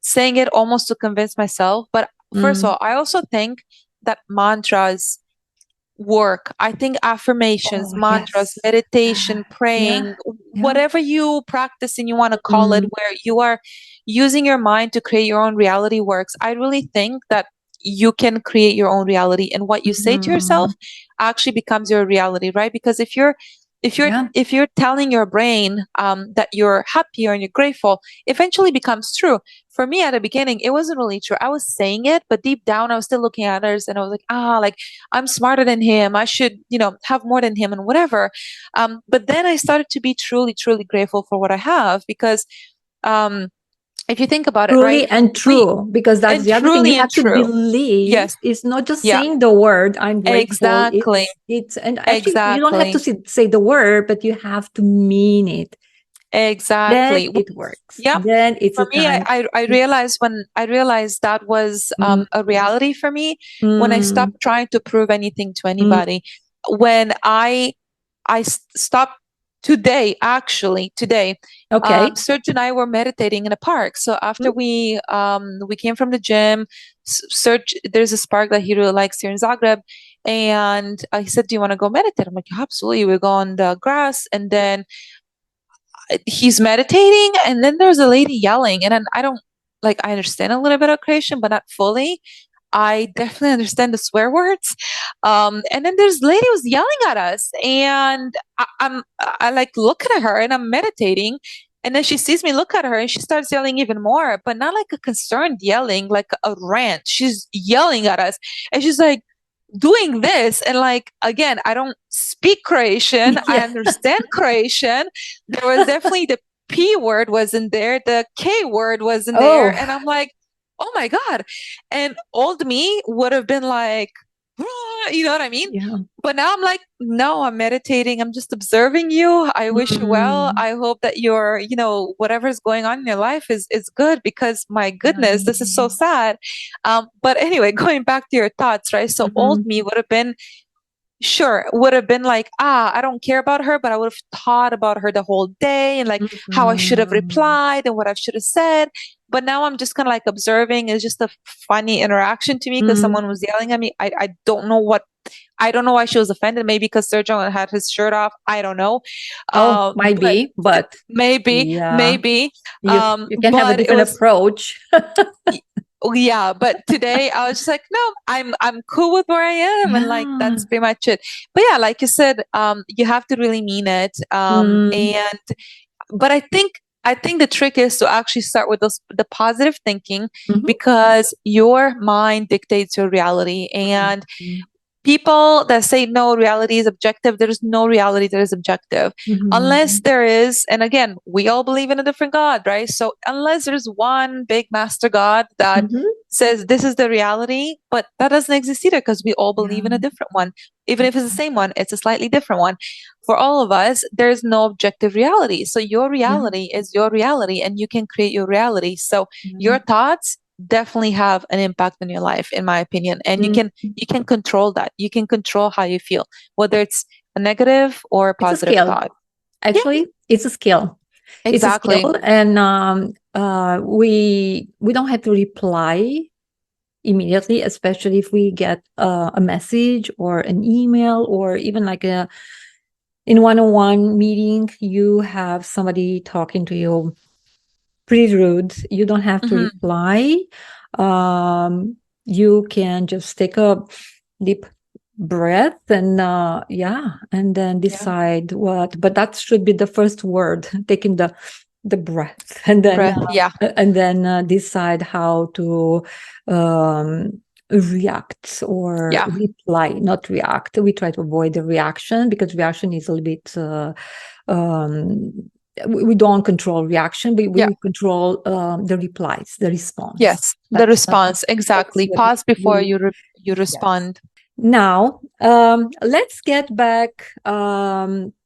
Speaker 1: saying it almost to convince myself. But first of
Speaker 2: Mm.
Speaker 1: all, I also think that mantras work. I think affirmations,
Speaker 2: Oh,
Speaker 1: mantras,
Speaker 2: yes.
Speaker 1: meditation,
Speaker 2: Yeah, yeah,
Speaker 1: praying,
Speaker 2: yeah.
Speaker 1: whatever you practice and you want to call it,
Speaker 2: Mm.
Speaker 1: where you are using your mind to create your own reality works. I really think that you can create your own reality, and what you say to yourself
Speaker 2: Mhm.
Speaker 1: actually becomes your reality, right? Because if you're telling your brain that you're happy or you're grateful, eventually becomes true. For me at the beginning, it wasn't really true. I was saying it, but deep down I was still looking at others and I was like, like I'm smarter than him. I should, have more than him and whatever. But then I started to be truly, truly grateful for what I have because if you think about it,
Speaker 2: Truly
Speaker 1: right?
Speaker 2: and true, because that's
Speaker 1: And
Speaker 2: the other thing you
Speaker 1: truly and
Speaker 2: have to
Speaker 1: true.
Speaker 2: believe.
Speaker 1: Yes.
Speaker 2: It's not just
Speaker 1: Yeah.
Speaker 2: saying the word "I'm grateful."
Speaker 1: Exactly.
Speaker 2: It's and actually you don't have
Speaker 1: Exactly.
Speaker 2: to say the word, but you have to mean it. Then
Speaker 1: Exactly.
Speaker 2: it works.
Speaker 1: Yep.
Speaker 2: Then it's
Speaker 1: For
Speaker 2: a
Speaker 1: me,
Speaker 2: time.
Speaker 1: I realized when I realized that was
Speaker 2: Mm,
Speaker 1: a reality for me when I
Speaker 2: mm,
Speaker 1: stopped trying to prove anything to
Speaker 2: mm.
Speaker 1: anybody. When I stopped today,
Speaker 2: Okay.
Speaker 1: Serge and I were meditating in a park. So after
Speaker 2: Mm,
Speaker 1: we came from the gym, Serge, there's a park that he really likes here in Zagreb, and he said, "Do you want to go meditate?" I'm like, "Absolutely." We go on the grass, and then he's meditating, and then there's a lady yelling, and then I don't like I understand a little bit of Croatian, but not fully. I definitely understand the swear words. And then there's lady who's yelling at us, and I like looking at her, and I'm meditating, and then she sees me look at her, and she starts yelling even more, but not like a concerned yelling, like a rant. She's yelling at us, and she's like doing this, and like again, I don't speak Croatian. I
Speaker 2: yeah.
Speaker 1: understand Croatian. There was definitely the P word wasn't there, the K word wasn't there,
Speaker 2: Oh,
Speaker 1: and I'm like, oh my god. And old me would have been like, you know what I mean?
Speaker 2: yeah.
Speaker 1: But now I'm like, no, I'm meditating. I'm just observing you. I wish you well.
Speaker 2: Mm,
Speaker 1: I hope that your, whatever's going on in your life is good, because my goodness, this is so
Speaker 2: yeah.
Speaker 1: sad. But anyway, going back to your thoughts, right? So old
Speaker 2: Mhm,
Speaker 1: me would have been, sure, would have been like, I don't care about her, but I would have thought about her the whole day and like how I should have
Speaker 2: mhm.
Speaker 1: replied and what I should have said. But now I'm just kind of like observing. It's just a funny interaction to me because
Speaker 2: Mm.
Speaker 1: someone was yelling at me. I don't know I don't know why she was offended. Maybe because Sergio had his shirt off. I don't know.
Speaker 2: Oh, might
Speaker 1: But
Speaker 2: be, but
Speaker 1: maybe,
Speaker 2: yeah,
Speaker 1: maybe.
Speaker 2: you can have a
Speaker 1: But it
Speaker 2: different
Speaker 1: was,
Speaker 2: approach.
Speaker 1: yeah. But today I was just like, no, I'm cool with where I am, and like
Speaker 2: Yeah.
Speaker 1: that's pretty much it. But yeah, like you said, you have to really mean it.
Speaker 2: Mm,
Speaker 1: And but I think the trick is to actually start with the positive thinking,
Speaker 2: mhm,
Speaker 1: because your mind dictates your reality. And
Speaker 2: mhm,
Speaker 1: people that say no, reality is objective, there's no reality that is objective. Unless
Speaker 2: mhm,
Speaker 1: there is, and again, we all believe in a different God, right? So unless there's one big master God that
Speaker 2: mhm.
Speaker 1: says this is the reality, but that doesn't exist either, because we all believe in a
Speaker 2: Yeah.
Speaker 1: different one. Even if it's the same one, it's a slightly different one. For all of us, there's no objective reality. So your
Speaker 2: Yeah.
Speaker 1: reality is your reality, and you can create your reality. So
Speaker 2: Yeah.
Speaker 1: your thoughts definitely have an impact on your life, in my opinion, and you
Speaker 2: Mm.
Speaker 1: can you can control that. You can control how you feel, whether it's a negative or a
Speaker 2: It's a
Speaker 1: positive
Speaker 2: skill.
Speaker 1: thought. Yeah,
Speaker 2: Actually, it's a skill. It's a
Speaker 1: exactly.
Speaker 2: skill, and we don't have to reply immediately, especially if we get a message or an email, or even like in one-on-one meeting, you have somebody talking to you pretty rude. You don't have to
Speaker 1: Hmm.
Speaker 2: reply. You can just take a deep breath and and then
Speaker 1: Yeah,
Speaker 2: decide what. But that should be the first word, taking the breath,
Speaker 1: breath. Yeah,
Speaker 2: and then decide how to react or
Speaker 1: yeah,
Speaker 2: reply, not react. We try to avoid the reaction because reaction is a little bit um, we don't control reaction, but
Speaker 1: yeah.
Speaker 2: we control the replies, the response.
Speaker 1: Yes, the
Speaker 2: That's
Speaker 1: response,
Speaker 2: that's
Speaker 1: exactly.
Speaker 2: what
Speaker 1: Pause before
Speaker 2: we
Speaker 1: you
Speaker 2: yes.
Speaker 1: respond.
Speaker 2: Now, let's get back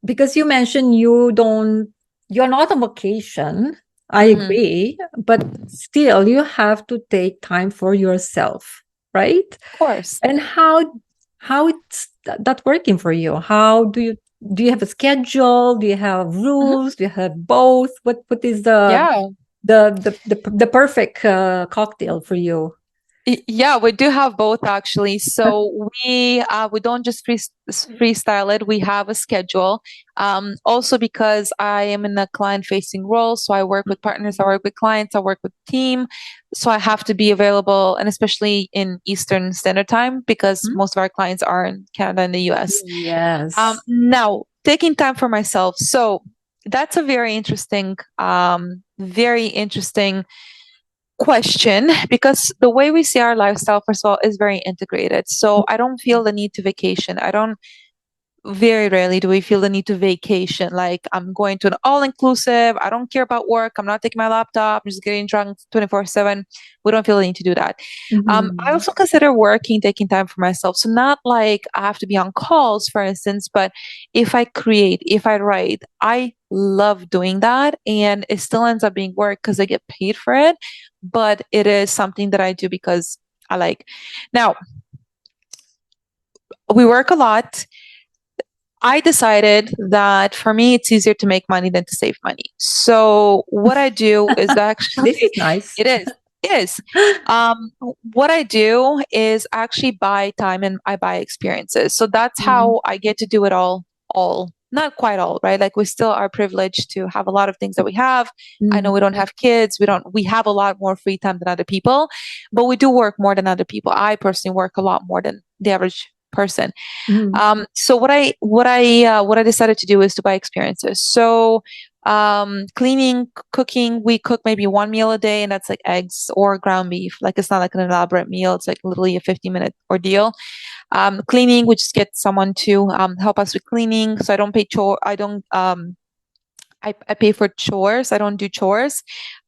Speaker 2: because you mentioned you're not on vacation. I
Speaker 1: Hmm.
Speaker 2: agree, but still, you have to take time for yourself, right?
Speaker 1: Of course.
Speaker 2: And how it's that working for you? How do you have a schedule? Do you have
Speaker 1: Hmm.
Speaker 2: rules? Do you have both? What is
Speaker 1: Yeah.
Speaker 2: the perfect cocktail for you?
Speaker 1: Yeah, we do have both actually. So we don't just freestyle it. We have a schedule. Also because I am in a client facing role, so I work with partners, I work with clients, I work with team. So I have to be available, and especially in Eastern Standard Time, because
Speaker 2: Mhm.
Speaker 1: most of our clients are in Canada and the US.
Speaker 2: Yes.
Speaker 1: Now, taking time for myself. So that's a very interesting question, because the way we see our lifestyle, first of all, is very integrated. So I don't feel the need to vacation. I don't Very rarely do we feel the need to vacation. Like, I'm going to an all inclusive. I don't care about work. I'm not taking my laptop. I'm just getting drunk 24/7. We don't feel the need to do that. I
Speaker 2: Mhm.
Speaker 1: also consider working, taking time for myself. So not like I have to be on calls, for instance, but if I create, if I write, I love doing that. And it still ends up being work because I get paid for it. But it is something that I do because I like. Now, we work a lot. I decided that for me, it's easier to make money than to save money. So what I do is
Speaker 2: This is
Speaker 1: actually,
Speaker 2: nice.
Speaker 1: it is, it is. What I do is actually buy time and I buy experiences. So that's
Speaker 2: Mm,
Speaker 1: how I get to do it all, not quite all, right? Like, we still are privileged to have a lot of things that we have. I know
Speaker 2: mm,
Speaker 1: we don't have kids. We have a lot more free time than other people, but we do work more than other people. I personally work a lot more than the average person.
Speaker 2: mm,
Speaker 1: So what I decided to do is to buy experiences. So cleaning, cooking, we cook maybe one meal a day, and that's like eggs or ground beef. Like, it's not like an elaborate meal. It's like literally a 50-minute ordeal. Cleaning, we just get someone to help us with cleaning. So I don't pay chore. I pay for chores. I don't do chores.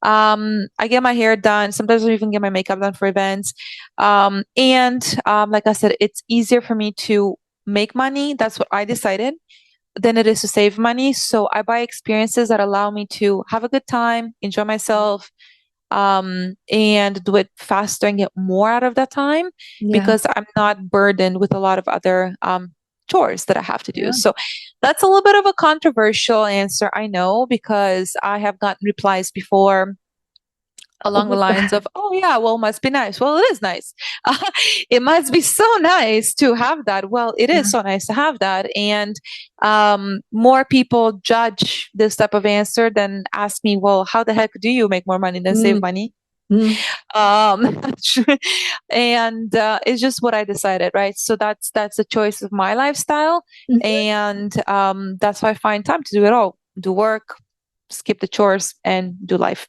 Speaker 1: I get my hair done. Sometimes I even get my makeup done for events. Like I said, it's easier for me to make money. That's what I decided, than it is to save money. So I buy experiences that allow me to have a good time, enjoy myself, and do it faster and get more out of that time,
Speaker 2: yeah,
Speaker 1: because I'm not burdened with a lot of other chores that I have to do.
Speaker 2: yeah.
Speaker 1: So that's a little bit of a controversial answer, I know, because I have gotten replies before along the
Speaker 2: What's
Speaker 1: lines
Speaker 2: that?
Speaker 1: of, "Oh yeah, well, must be nice." Well, it is nice. It must be so nice to have that. Well, it is
Speaker 2: Yeah.
Speaker 1: so nice to have that, and more people judge this type of answer than ask me, "Well, how the heck do you make more money than save
Speaker 2: Mm,
Speaker 1: money?"
Speaker 2: mm,
Speaker 1: Um, and it's just what I decided, right? So that's a choice of my lifestyle,
Speaker 2: mhm.
Speaker 1: and that's why I find time to do it all: do work, skip the chores, and do life.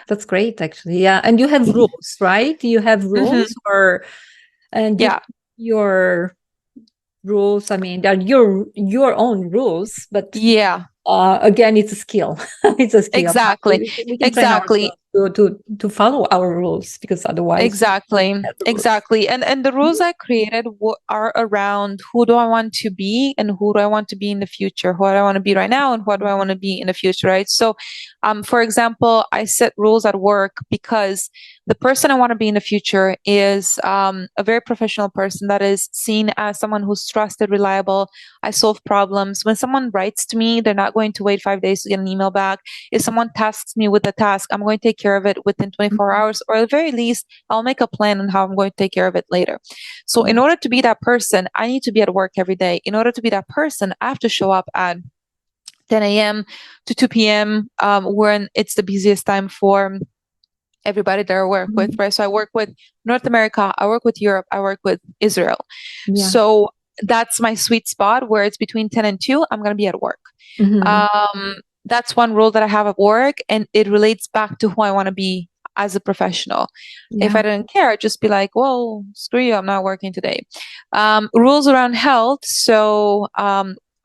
Speaker 2: That's great, actually. Yeah, and you have rules, right? You have
Speaker 1: Hmm.
Speaker 2: rules, or and you
Speaker 1: Yeah.
Speaker 2: your rules. I mean, they're your own rules, but
Speaker 1: Yeah.
Speaker 2: again, it's a skill. It's a skill.
Speaker 1: Exactly.
Speaker 2: We can train
Speaker 1: Exactly.
Speaker 2: ourselves to follow our rules, because otherwise,
Speaker 1: Exactly.
Speaker 2: we have the rules.
Speaker 1: Exactly. And the rules I created are around who do I want to be and who do I want to be in the future? Who do I want to be right now and what do I want to be in the future, right? So, for example, I set rules at work because the person I want to be in the future is a very professional person that is seen as someone who's trusted, reliable. I solve problems. When someone writes to me, they're not going to wait 5 days to get an email back. If someone tasks me with a task, I'm going to take care of it within 24
Speaker 2: Mhm.
Speaker 1: hours, or at the very least, I'll make a plan on how I'm going to take care of it later. So, in
Speaker 2: Yeah.
Speaker 1: order to be that person, I need to be at work every day. In order to be that person, I have to show up at 10 a.m. to 2 p.m., when it's the busiest time for everybody that I work with,
Speaker 2: Mhm.
Speaker 1: right? So, I work with North America, I work with Europe, I work with Israel.
Speaker 2: Yeah.
Speaker 1: So, that's my sweet spot where it's between 10 and 2, I'm going to be at work.
Speaker 2: Mhm.
Speaker 1: That's one rule that I have at work, and it relates back to who I want to be as a professional. If
Speaker 2: Yeah.
Speaker 1: I didn't care, I'd just be like, well, screw you, I'm not working today. Rules around health. So,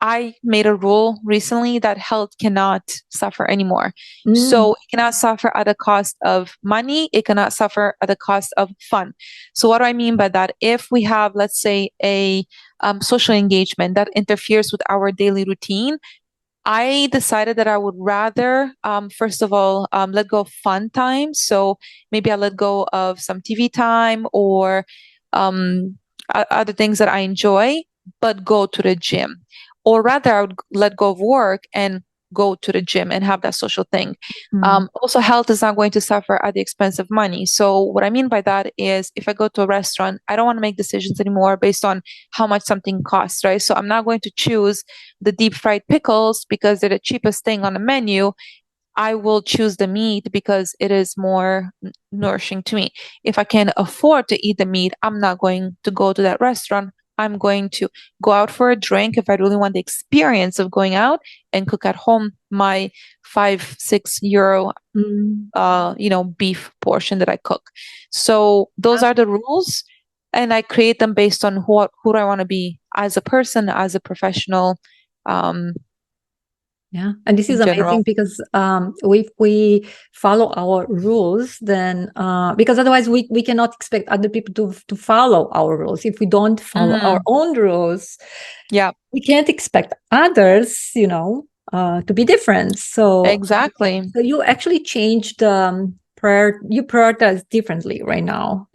Speaker 1: I made a rule recently that health cannot suffer anymore.
Speaker 2: Mm.
Speaker 1: So, it cannot suffer at the cost of money, it cannot suffer at the cost of fun. So, what do I mean by that? If we have, let's say, a social engagement that interferes with our daily routine, I decided that I would rather, first of all, let go of fun time. So maybe I let go of some TV time or other things that I enjoy, but go to the gym. Or rather, I would let go of work and go to the gym and have that social thing.
Speaker 2: Mm.
Speaker 1: Also, health is not going to suffer at the expense of money. So, what I mean by that is if I go to a restaurant, I don't want to make decisions anymore based on how much something costs, right? So, I'm not going to choose the deep fried pickles because they're the cheapest thing on the menu. I will choose the meat because it is more nourishing to me. If I can afford to eat the meat, I'm not going to go to that restaurant. I'm going to go out for a drink if I really want the experience of going out, and cook at home my 5-6 euro beef portion that I cook. So those are the rules, and I create them based on who do I want to be as a person, as a professional.
Speaker 2: Yeah, and this is
Speaker 1: In general.
Speaker 2: amazing because if we follow our rules, then because otherwise we cannot expect other people to follow our rules. If we don't follow our own rules,
Speaker 1: Yeah,
Speaker 2: we can't expect others, to be different. So
Speaker 1: exactly.
Speaker 2: so you actually changed you prioritize differently right now.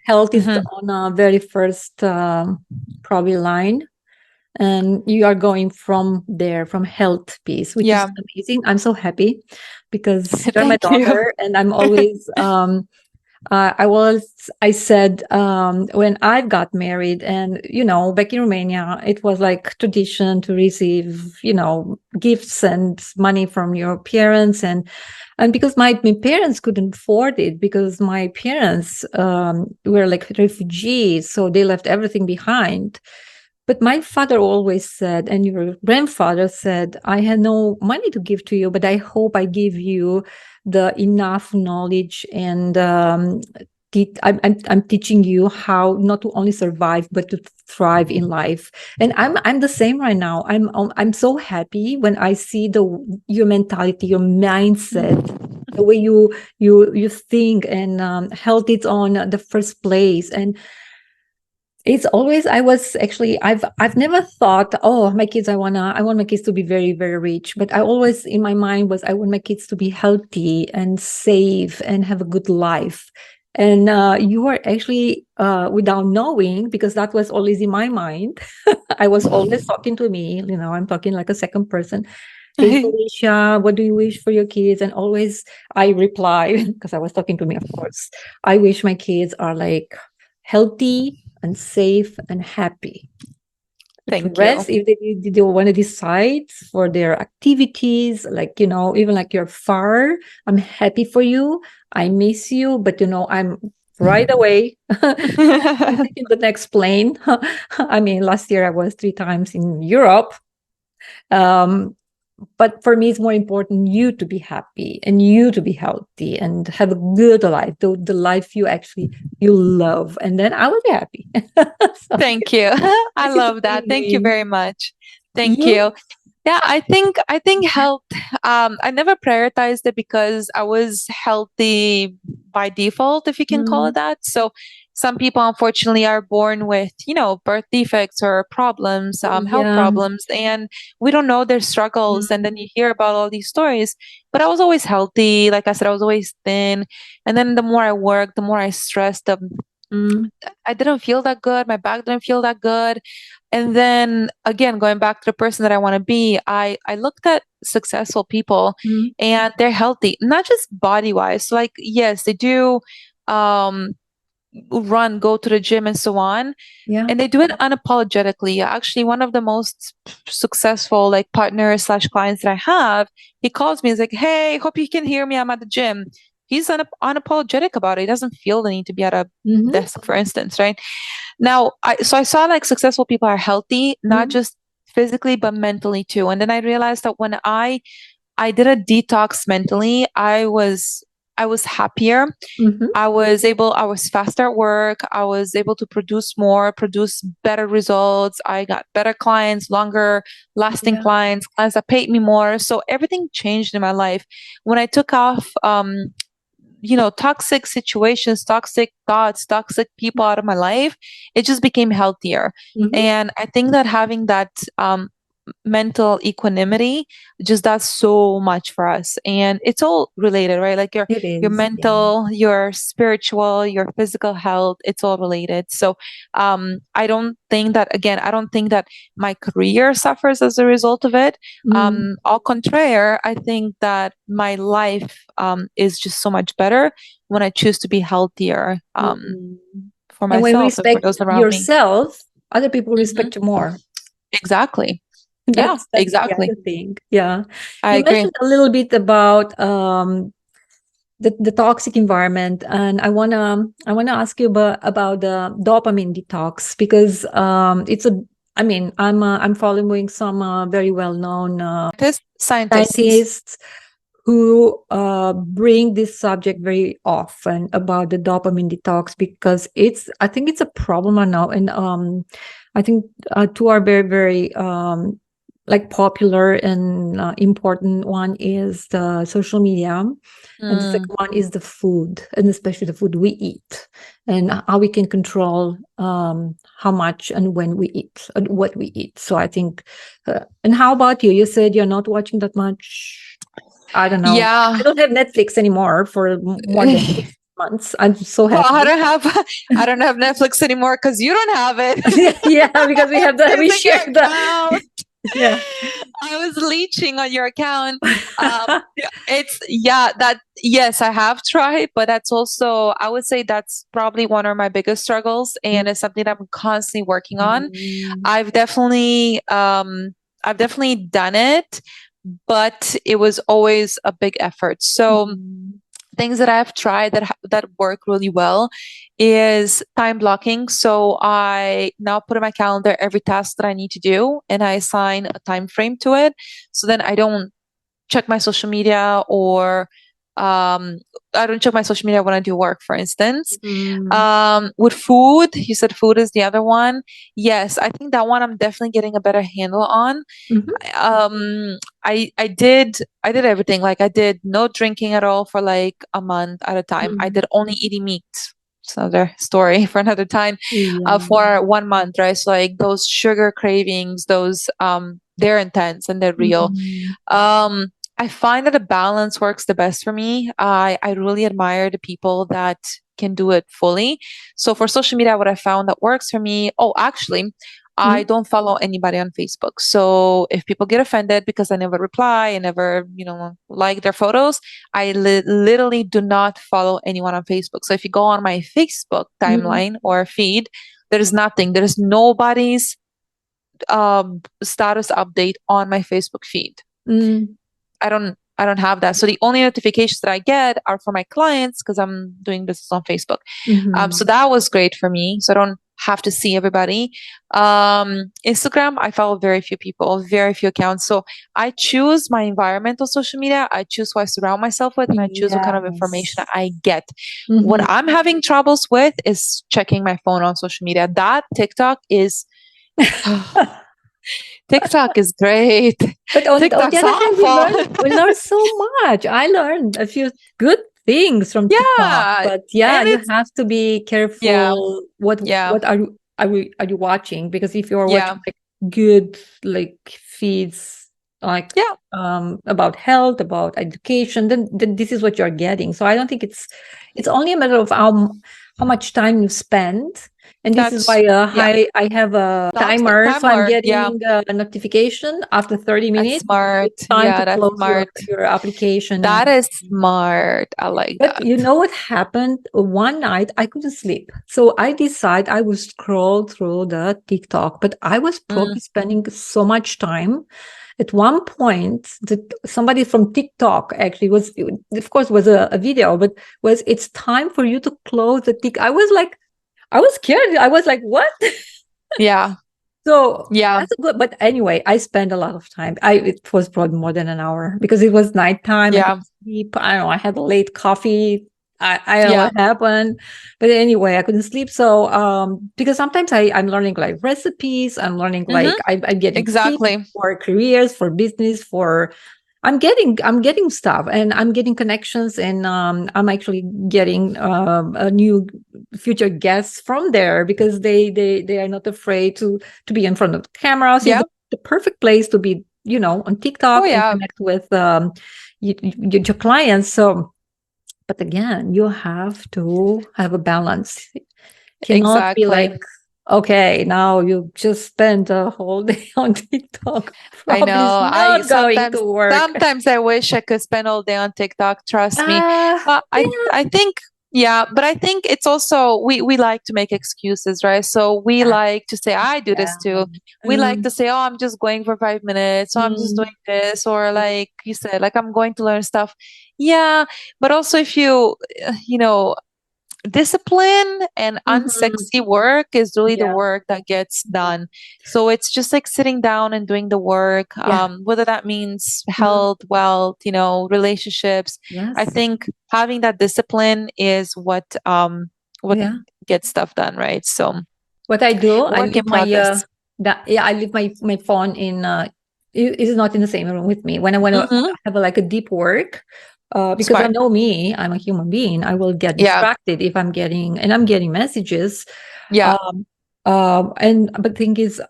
Speaker 2: Health is on a very first probably line, and you are going from there, from health piece, which is amazing. I'm so happy because you're my
Speaker 1: Thank you.
Speaker 2: daughter, and I'm always I said when I got married, and back in Romania it was like tradition to receive gifts and money from your parents, and because my parents couldn't afford it, because my parents were like refugees, so they left everything behind. But my father always said, and your grandfather said, I had no money to give to you, but I hope I give you the enough knowledge, and I'm teaching you how not to only survive but to thrive in life. And I'm the same right now. I'm so happy when I see your mentality, your mindset, the way you think, and health is on the first place. And it's always, I've never thought, oh, my kids, I want my kids to be very, very rich. But I always, in my mind, was I want my kids to be healthy and safe and have a good life. And you are actually, without knowing, because that was always in my mind, I was always talking to me, I'm talking like a second person. Hey, Felicia, what do you wish for your kids? And always I reply, because I was talking to me, of course, I wish my kids are like healthy and safe and happy.
Speaker 1: Thank
Speaker 2: The rest,
Speaker 1: you.
Speaker 2: if they want to decide for their activities, like, even like you're far, I'm happy for you. I miss you, but I'm right away. I'm taking the next plane. I mean, last year I was 3 times in Europe. But for me, it's more important you to be happy and you to be healthy and have a good life, the life you love, and then I will be happy. So,
Speaker 1: Thank you. I
Speaker 2: this is a
Speaker 1: love that. Thank you
Speaker 2: win-win.
Speaker 1: very much. Thank
Speaker 2: You?
Speaker 1: you. Yeah, I think health, I never prioritized it because I was healthy by default, if you can call it
Speaker 2: Mm,
Speaker 1: that. So some people unfortunately are born with, birth defects or problems, health
Speaker 2: yeah.
Speaker 1: problems, and we don't know their struggles. And then
Speaker 2: Mm,
Speaker 1: you hear about all these stories. But I was always healthy. Like I said, I was always thin. And then the more I worked, the more I stressed,
Speaker 2: mm,
Speaker 1: I didn't feel that good. My back didn't feel that good. And then again, going back to the person that I want to be, I looked at successful people
Speaker 2: mm,
Speaker 1: and they're healthy, not just body wise. So like, yes, they do um run, go to the gym and so on.
Speaker 2: yeah.
Speaker 1: And they do it unapologetically. Actually, one of the most successful like partners slash clients that I have, he calls me. He's like, "Hey, hope you can hear me. I'm at the gym." He's unapologetic about it. He doesn't feel the need to be at a
Speaker 2: Mm-hmm.
Speaker 1: desk, for instance, right? Now, I saw like successful people are healthy, not
Speaker 2: Mm,
Speaker 1: just physically but mentally too. And then I realized that when I did a detox mentally, I was happier.
Speaker 2: mm-hmm.
Speaker 1: I was faster at work. I was able to produce more, produce better results. I got better clients, longer lasting
Speaker 2: Yeah.
Speaker 1: clients that paid me more. So everything changed in my life. When I took off, toxic situations, toxic thoughts, toxic people out of my life, it just became healthier.
Speaker 2: Mm-hmm.
Speaker 1: And I think that having that mental equanimity just does so much for us, and it's all related, right? Like your
Speaker 2: It
Speaker 1: your
Speaker 2: is. Yeah.
Speaker 1: mental, your spiritual, your physical health, it's all related. So I don't think that my career suffers as a result of it.
Speaker 2: Mm,
Speaker 1: Au contraire, I think that my life is just so much better when I choose to be healthier,
Speaker 2: mm.
Speaker 1: for
Speaker 2: And when you
Speaker 1: myself and for
Speaker 2: respect
Speaker 1: those around me.
Speaker 2: yourself, other people
Speaker 1: Hmm.
Speaker 2: respect you more.
Speaker 1: Exactly. Yeah,
Speaker 2: That's the
Speaker 1: exactly.
Speaker 2: other thing. Yeah.
Speaker 1: I
Speaker 2: You
Speaker 1: agree.
Speaker 2: mentioned a little bit about the toxic environment, and I wanna ask you about the dopamine detox, because it's a I mean, I'm following some very well known
Speaker 1: Scientists.
Speaker 2: scientists who bring this subject very often about the dopamine detox, because I think it's a problem now, and I think two are very very like popular and important. One is the social media, and the second one is the food, and especially the food we eat, and how we can control how much and when we eat and what we eat. So I think, and how about you? You said you're not watching that much. I don't know.
Speaker 1: Yeah.
Speaker 2: I don't have Netflix anymore for more than 6 months. I'm so
Speaker 1: Well, I
Speaker 2: happy.
Speaker 1: don't have I don't have Netflix anymore because you don't have it.
Speaker 2: Yeah, because we have we
Speaker 1: Using your
Speaker 2: share the
Speaker 1: account.
Speaker 2: yeah.
Speaker 1: I was leeching on your account. It's that yes, I have tried, but that's also I would say that's probably one of my biggest struggles, and it's something that I'm constantly working on.
Speaker 2: Mm,
Speaker 1: I've definitely done it, but it was always a big effort. So
Speaker 2: mm,
Speaker 1: things that I've tried that work really well is time blocking. So I now put in my calendar every task that I need to do, and I assign a time frame to it. So then I don't check my social media, or um, I don't check my social media when I do work, for instance.
Speaker 2: mm,
Speaker 1: With food, you said food is the other one. Yes, I think that one I'm definitely getting a better handle on.
Speaker 2: mhm,
Speaker 1: um I did everything. Like I did no drinking at all for like a month at a time. I
Speaker 2: mm.
Speaker 1: did only eating meat. It's another story for another time.
Speaker 2: Yeah.
Speaker 1: For 1 month, right? So like those sugar cravings, those they're intense and they're real.
Speaker 2: Mm,
Speaker 1: um I find that a balance works the best for me. I really admire the people that can do it fully. So for social media, what I found that works for me, oh, actually, I
Speaker 2: mm,
Speaker 1: don't follow anybody on Facebook. So if people get offended because I never reply, I never, like their photos, I literally do not follow anyone on Facebook. So if you go on my Facebook
Speaker 2: mm,
Speaker 1: timeline or feed, there's nothing. There's nobody's status update on my Facebook feed.
Speaker 2: mm,
Speaker 1: I don't have that. So the only notifications that I get are for my clients because I'm doing business on Facebook. So
Speaker 2: mhm,
Speaker 1: that was great for me. So I don't have to see everybody. Instagram, I follow very few people, very few accounts. So I choose my environment on social media. I choose who I surround myself with, and I choose what kind of information
Speaker 2: yes.
Speaker 1: I get. What
Speaker 2: Mhm.
Speaker 1: I'm having troubles with is checking my phone on social media. That TikTok is TikTok is great.
Speaker 2: But on the
Speaker 1: TikTok's
Speaker 2: other hand,
Speaker 1: awful.
Speaker 2: we learn so much. I learned a few good things from TikTok,
Speaker 1: Yeah,
Speaker 2: but yeah,
Speaker 1: and
Speaker 2: you
Speaker 1: it's
Speaker 2: have to be
Speaker 1: yeah,
Speaker 2: careful. What
Speaker 1: yeah,
Speaker 2: what are you watching? Because if you're
Speaker 1: yeah,
Speaker 2: watching like good like feeds like
Speaker 1: yeah.
Speaker 2: about health, about education, then this is what you're getting. So I don't think it's only a matter of how much time you spend, and this is
Speaker 1: That's
Speaker 2: why
Speaker 1: yeah.
Speaker 2: I have a
Speaker 1: Stops the
Speaker 2: timer, so I'm
Speaker 1: timer. Yeah,
Speaker 2: getting a notification after 30
Speaker 1: that's
Speaker 2: minutes.
Speaker 1: smart.
Speaker 2: It's time to
Speaker 1: Yeah, that's
Speaker 2: close
Speaker 1: smart.
Speaker 2: your application.
Speaker 1: That is smart. I like
Speaker 2: But
Speaker 1: that.
Speaker 2: you know what happened? One night I couldn't sleep. So I decided I would scroll through the TikTok, but I was
Speaker 1: Mm.
Speaker 2: probably spending so much time. At one point, somebody from TikTok actually was, of course, was a video, but was it's time for you to close the TikTok. I was scared. I was like, what?
Speaker 1: Yeah,
Speaker 2: So
Speaker 1: yeah,
Speaker 2: that's good. But anyway, I spent a lot of time. It was probably more than an hour because it was nighttime. I
Speaker 1: yeah,
Speaker 2: couldn't sleep. I don't know. I had a late coffee. I don't know
Speaker 1: yeah.
Speaker 2: what happened. But anyway, I couldn't sleep. So because sometimes I'm learning like recipes, I'm learning
Speaker 1: Mm-hmm.
Speaker 2: like I'm getting tips
Speaker 1: Exactly.
Speaker 2: for careers, for business, for I'm getting stuff, and I'm getting connections, and I'm actually getting a new future guests from there because they are not afraid to be in front of the camera. So it's
Speaker 1: Yeah.
Speaker 2: the perfect place to be, on
Speaker 1: Oh
Speaker 2: TikTok and
Speaker 1: yeah.
Speaker 2: connect with your clients. So, but again, you have to have a balance. Cannot be
Speaker 1: Exactly.
Speaker 2: like, okay, now you just spent a whole day on TikTok.
Speaker 1: I
Speaker 2: Probably is
Speaker 1: know. I
Speaker 2: not going to work.
Speaker 1: sometimes I wish I could spend all day on TikTok. Trust me.
Speaker 2: Uh,
Speaker 1: But I
Speaker 2: yeah.
Speaker 1: I think Yeah, but I think it's also we like to make excuses, right? So we
Speaker 2: Yeah.
Speaker 1: like to say, I do
Speaker 2: Yeah.
Speaker 1: this too. We like
Speaker 2: Mm,
Speaker 1: to say, oh, I'm just going for 5 minutes, so I'm just
Speaker 2: mm,
Speaker 1: doing this, or
Speaker 2: mm,
Speaker 1: like you said, like I'm going to learn stuff. Yeah, but also if you, you know, discipline and
Speaker 2: mhm.
Speaker 1: unsexy work is really the
Speaker 2: Yeah.
Speaker 1: work that gets
Speaker 2: Mhm.
Speaker 1: done. So it's just like sitting down and doing the work,
Speaker 2: Yeah.
Speaker 1: whether that means
Speaker 2: Mm,
Speaker 1: health, wealth, relationships. I
Speaker 2: yes.
Speaker 1: think having that discipline is what
Speaker 2: Yeah.
Speaker 1: gets stuff done, right? So
Speaker 2: What I do, I
Speaker 1: work in
Speaker 2: leave my
Speaker 1: progress.
Speaker 2: I leave my phone in it is not in the same room with me. When I
Speaker 1: Hmm.
Speaker 2: have like a deep work, because I
Speaker 1: Smart.
Speaker 2: know me, I'm a human being. I will get
Speaker 1: Yeah.
Speaker 2: distracted if I'm getting messages.
Speaker 1: Yeah.
Speaker 2: Um, and but thing is,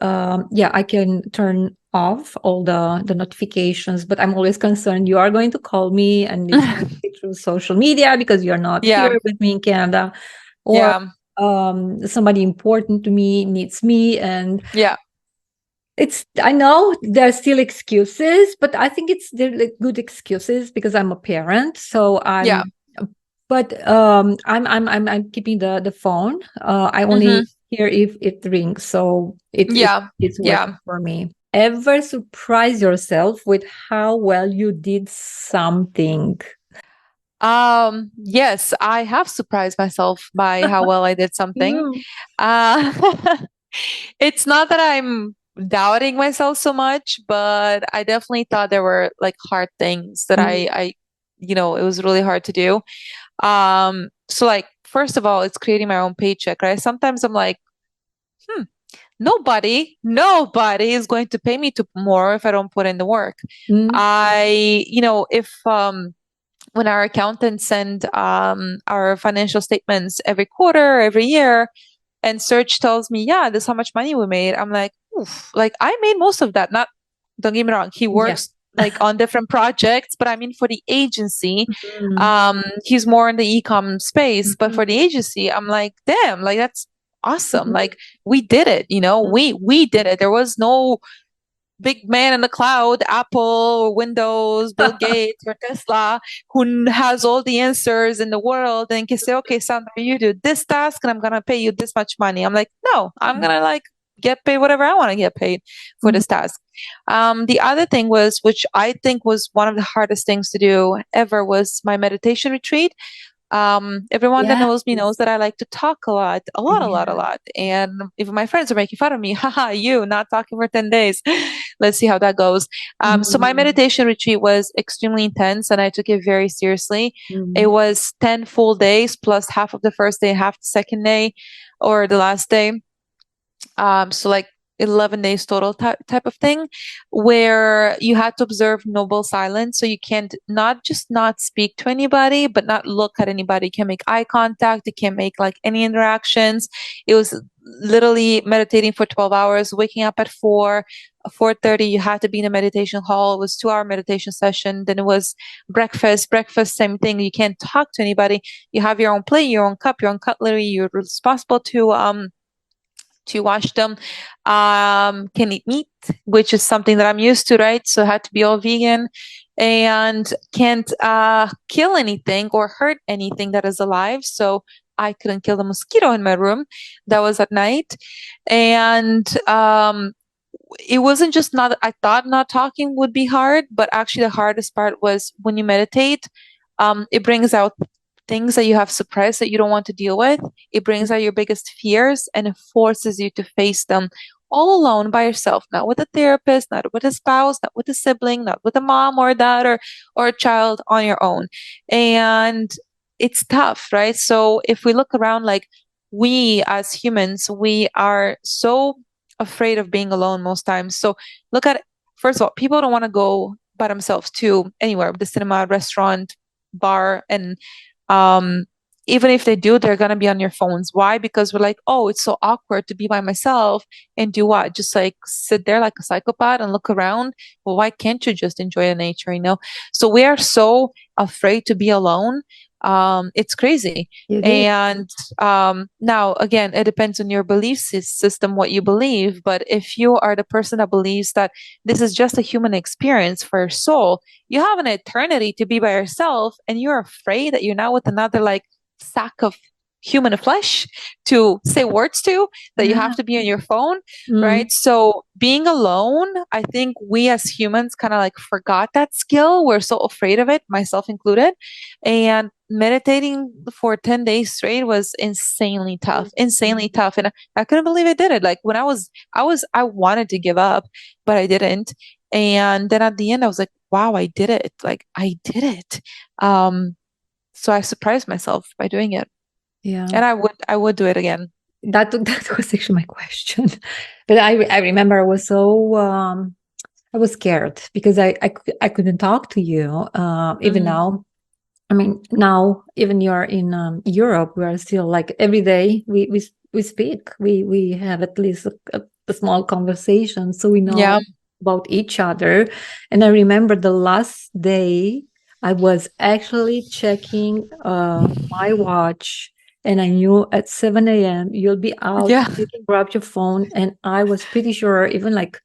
Speaker 2: yeah, I can turn off all the notifications, but I'm always concerned you are going to call me, and it's going to be through social media because you're not
Speaker 1: Yeah.
Speaker 2: here with me in Canada, or
Speaker 1: Yeah.
Speaker 2: somebody important to me needs me, and
Speaker 1: Yeah.
Speaker 2: it's I know there's still excuses, but I think they're like good excuses because I'm a parent, so
Speaker 1: Yeah.
Speaker 2: I'm keeping the phone. I only
Speaker 1: Hmm.
Speaker 2: hear if it rings, so
Speaker 1: Yeah.
Speaker 2: it's working
Speaker 1: Yeah.
Speaker 2: for me. Ever surprise yourself with how well you did something?
Speaker 1: Yes, I have surprised myself by how well I did something.
Speaker 2: Mm,
Speaker 1: Uh, it's not that I'm doubting myself so much, but I definitely thought there were like hard things that
Speaker 2: mm,
Speaker 1: it was really hard to do. So like, first of all, it's creating my own paycheck, right? Sometimes I'm like, hmm, nobody is going to pay me to more if I don't put in the work.
Speaker 2: mm,
Speaker 1: If when our accountants send our financial statements every quarter, every year, and Search tells me, yeah, this is how much money we made. I'm like, oof, like I made most of that. Not, don't get me wrong, he
Speaker 2: yeah.
Speaker 1: works like on different projects, but I mean for the agency,
Speaker 2: Mm,
Speaker 1: he's more in the e-com space. But for the
Speaker 2: mhm,
Speaker 1: agency, I'm like, damn, like that's awesome.
Speaker 2: mhm,
Speaker 1: Like we did it, we did it. There was no big man in the cloud, Apple or Windows, Bill Gates or Tesla, who has all the answers in the world and can say, okay, Sandra, you do this task and I'm going to pay you this much money. I'm like, no, I'm going to like get paid whatever I want to get paid for
Speaker 2: mhm.
Speaker 1: this task. The other thing was, which I think was one of the hardest things to do ever, was my meditation retreat. Everyone that
Speaker 2: Yes.
Speaker 1: knows me knows that I like to talk a lot, a lot, a lot, a
Speaker 2: Yeah.
Speaker 1: lot. And even my friends are making fun of me. Haha, you not talking for 10 days. Let's see how that goes. So my
Speaker 2: Mhm,
Speaker 1: meditation retreat was extremely intense and I took it very seriously. It
Speaker 2: mhm.
Speaker 1: was 10 full days plus half of the first day, half the second day, or the last day. So like 11 days total type of thing, where you had to observe noble silence. So you can't not just not speak to anybody, but not look at anybody. You can't make eye contact. You can't make like any interactions. It was literally meditating for 12 hours, waking up at 4:30, you had to be in a meditation hall. It was 2-hour meditation session. Then it was breakfast, same thing. You can't talk to anybody. You have your own plate, your own cup, your own cutlery. You're responsible to wash them. Can eat meat, which is something that I'm used to, right? So I had to be all vegan and can't kill anything or hurt anything that is alive. So I couldn't kill the mosquito in my room. That was at night. And it wasn't just not, I thought not talking would be hard, but actually the hardest part was when you meditate, it brings out things that you have suppressed that you don't want to deal with. It brings out your biggest fears and it forces you to face them all alone by yourself, not with a therapist, not with a spouse, not with a sibling, not with a mom or a dad or a child, on your own. And it's tough, right? So if we look around, like we as humans, we are so afraid of being alone most times. So look at, first of all, people don't want to go by themselves to anywhere, the cinema, restaurant, bar, and um even if they do, they're going to be on your phones. Why? Because we're like, oh, it's so awkward to be by myself and do what? Just like sit there like a psychopath and look around. Well, why can't you just enjoy the nature? So we are so afraid to be alone. It's crazy.
Speaker 2: It is.
Speaker 1: And now, again, it depends on your belief system, what you believe. But if you are the person that believes that this is just a human experience for your soul, you have an eternity to be by yourself, and you're afraid that you're now with another like sack of human flesh to say words to, that you have to be on your phone, right? So being alone, I think we as humans kind of like forgot that skill. We're so afraid of it, myself included. And meditating for 10 days straight was insanely tough, insanely tough. And I couldn't believe I did it. Like when I wanted to give up, but I didn't. And then at the end, I was like, wow, I did it. Like I did it. So I surprised myself by doing it.
Speaker 2: Yeah.
Speaker 1: And I would do it again.
Speaker 2: That was actually my question. But I remember I was so I was scared because I couldn't talk to you. Even now, I mean, now even you're in Europe, we are still like every day we speak. We have at least a small conversation, so we know about each other. And I remember the last day I was actually checking my watch, and I knew at 7 a.m. you'll be out.
Speaker 1: Yeah.
Speaker 2: You can grab your phone, and I was pretty sure, even like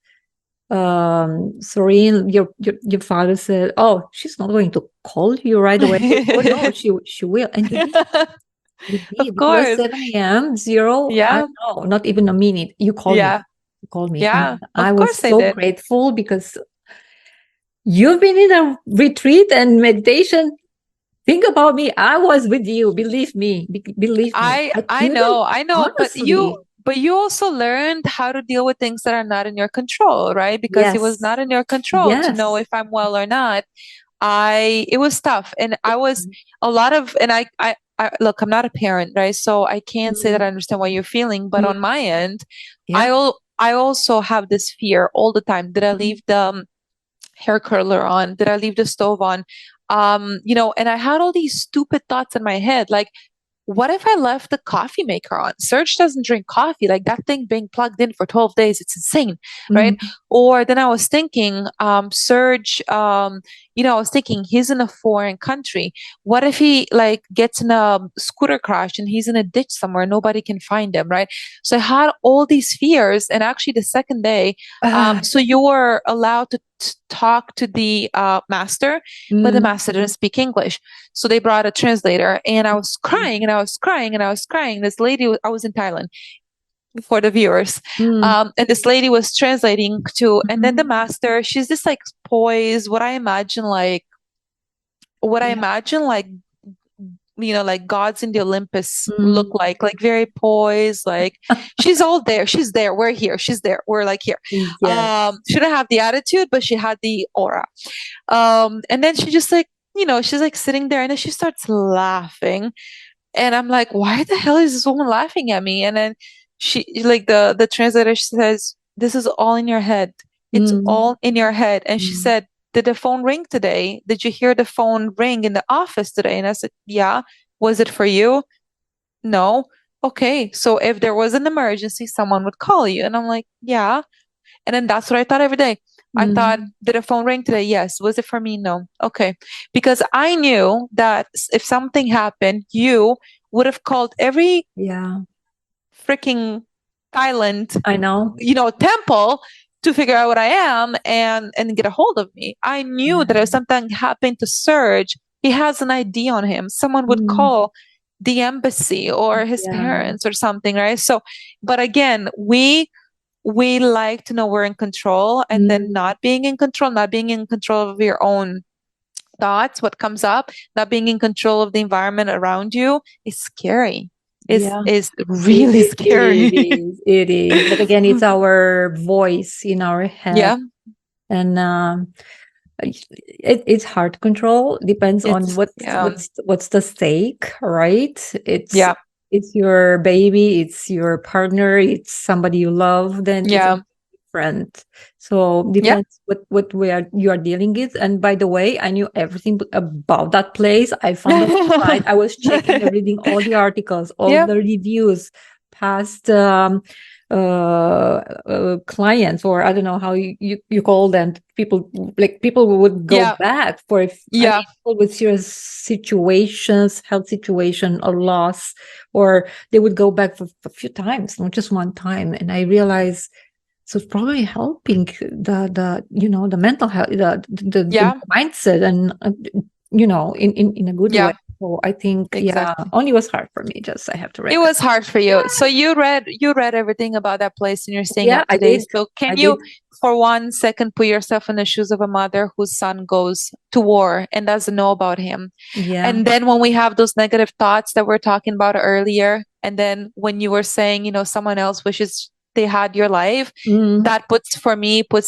Speaker 2: Soreen, your father said, "Oh, she's not going to call you right away." Oh no, she will, and you did. You did.
Speaker 1: Of
Speaker 2: It was
Speaker 1: course.
Speaker 2: 7 a.m. Zero. I
Speaker 1: Yeah.
Speaker 2: know, not even a minute. You called me.
Speaker 1: Yeah.
Speaker 2: You called me,
Speaker 1: Yeah.
Speaker 2: and I
Speaker 1: Of
Speaker 2: was
Speaker 1: course I
Speaker 2: so
Speaker 1: did.
Speaker 2: grateful because you've been in a retreat and meditation. Think about me. I was with you. Believe me. Believe me.
Speaker 1: I know,
Speaker 2: Honestly.
Speaker 1: but you also learned how to deal with things that are not in your control, right? Because it was
Speaker 2: Yes.
Speaker 1: not in your control to know
Speaker 2: Yes.
Speaker 1: if I'm well or not. It was tough, and I was a lot of, and I look, I'm not a parent, right? So I can't say that I understand what you're feeling, but on my end,
Speaker 2: Yeah.
Speaker 1: I also have this fear all the time. Did I leave the hair curler on? Did I leave the stove on? And I had all these stupid thoughts in my head, like, what if I left the coffee maker on? Serge doesn't drink coffee. Like that thing being plugged in for 12 days, it's insane, right? Or then I was thinking, Serge, I was thinking he's in a foreign country. What if he like gets in a scooter crash and he's in a ditch somewhere, nobody can find him, right? So I had all these fears. And actually the second day, so you were allowed to talk to the master, but the master didn't speak English. So they brought a translator, and I was crying and I was crying and I was crying. This lady, I was in Thailand for the viewers. And this lady was translating to, and then the master, she's just like poised, what I imagine like, like gods in the Olympus look like very poised, like she's all there. She's there. We're here. She's there. We're like here.
Speaker 2: Yes.
Speaker 1: She didn't have the attitude, but she had the aura. And then she just like, she's like sitting there, and then she starts laughing. And I'm like, why the hell is this woman laughing at me? And then she, like the translator, she says, this is all in your head. It's all in your head. And she said, did the phone ring today? Did you hear the phone ring in the office today? And I said, yeah. Was it for you? No. Okay. So if there was an emergency, someone would call you. And I'm like, yeah. And then that's what I thought every day. I thought, did a phone ring today? Yes. Was it for me? No. Okay. Because I knew that if something happened, you would have called every freaking Thailand,
Speaker 2: I know,
Speaker 1: temple to figure out what I am and get a hold of me. I knew that if something happened to Serge, he has an ID on him. Someone would call the embassy or his parents or something, right? So, but again, we like to know we're in control, and then not being in control of your own thoughts, what comes up, not being in control of the environment around you is scary. Is really scary.
Speaker 2: It is. But again, it's our voice in our head. And it's hard to control. Depends on what's the stake, right? It's your baby, it's your partner, it's somebody you love, then it's different. So depends what you are dealing with. And by the way, I knew everything about that place. I found the website. I was checking and reading all the articles, all the reviews, past clients, or I don't know how you call them, people who would go back for people with serious situations, health situation, or loss, or they would go back for a few times, not just one time. And I realized, so it's probably helping the mental health, the mindset, and in a good way. So I think, yeah,
Speaker 1: exactly.
Speaker 2: only was hard for me. Just I have to
Speaker 1: It
Speaker 2: recognize.
Speaker 1: was hard for you. So you read everything about that place and you're staying
Speaker 2: Yeah,
Speaker 1: up
Speaker 2: I
Speaker 1: to date.
Speaker 2: did.
Speaker 1: So
Speaker 2: I
Speaker 1: can
Speaker 2: did.
Speaker 1: you for 1 second put yourself in the shoes of a mother whose son goes to war and doesn't know about him?
Speaker 2: Yeah.
Speaker 1: And then when we have those negative thoughts that we're talking about earlier, and then when you were saying, someone else wishes they had your life,
Speaker 2: Mm,
Speaker 1: that puts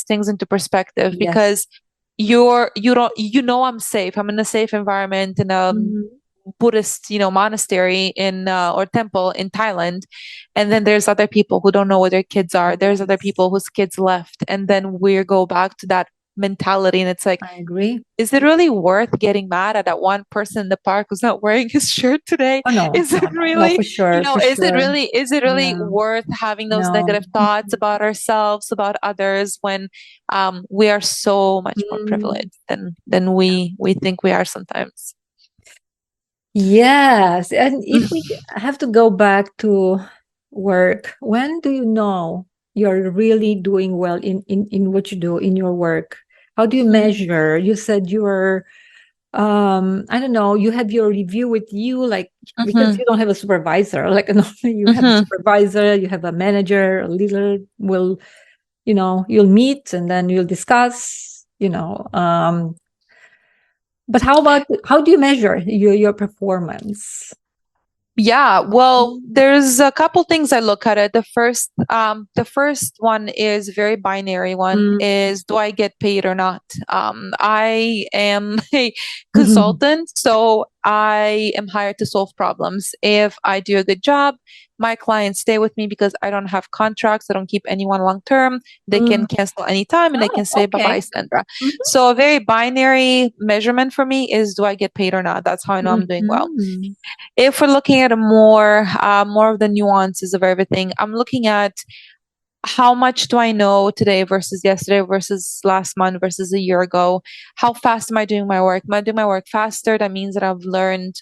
Speaker 1: things into perspective
Speaker 2: yes.
Speaker 1: because I'm safe. I'm in a safe environment in a
Speaker 2: Mm,
Speaker 1: Buddhist, monastery in or temple in Thailand, and then there's other people who don't know where their kids are. There's other
Speaker 2: yes,
Speaker 1: people whose kids left, and then we go back to that mentality, and it's like,
Speaker 2: I agree.
Speaker 1: is it really worth getting mad at that one person in the park who's not wearing his shirt today?
Speaker 2: Oh no,
Speaker 1: Is
Speaker 2: no,
Speaker 1: it
Speaker 2: no, no,
Speaker 1: really,
Speaker 2: for sure, for
Speaker 1: is it
Speaker 2: sure.
Speaker 1: really,
Speaker 2: Yeah,
Speaker 1: worth having those
Speaker 2: no.
Speaker 1: negative thoughts about ourselves, about others, when we are so much more
Speaker 2: Mm,
Speaker 1: privileged than we think we are sometimes.
Speaker 2: yes, and if we have to go back to work, when do you know you're really doing well in what you do in your work? How do you
Speaker 1: Mhm.
Speaker 2: measure? You said you were I don't know, you have your review with you, like, because
Speaker 1: Mhm.
Speaker 2: you don't have a supervisor, like normally you have a
Speaker 1: Mhm.
Speaker 2: supervisor, you have a manager, a leader will, you'll meet and then you'll discuss, but how do you measure your performance?
Speaker 1: Yeah, well, there's a couple things I look at it. The first one is very binary one
Speaker 2: Mm.
Speaker 1: is, do I get paid or not? I am a consultant, so I am hired to solve problems. If I do a good job, my clients stay with me because I don't have contracts. I don't keep anyone long term. They can
Speaker 2: Mm.
Speaker 1: cancel anytime and they
Speaker 2: Oh,
Speaker 1: can say, bye bye,
Speaker 2: okay.
Speaker 1: Sandra.
Speaker 2: Mhm.
Speaker 1: So a very binary measurement for me is, do I get paid or not? That's how I know I'm doing well.
Speaker 2: Mhm.
Speaker 1: If we're looking at more of the nuances of everything, I'm looking at how much do I know today versus yesterday versus last month versus a year ago. How fast am I doing my work? Am I doing my work faster? That means that I've learned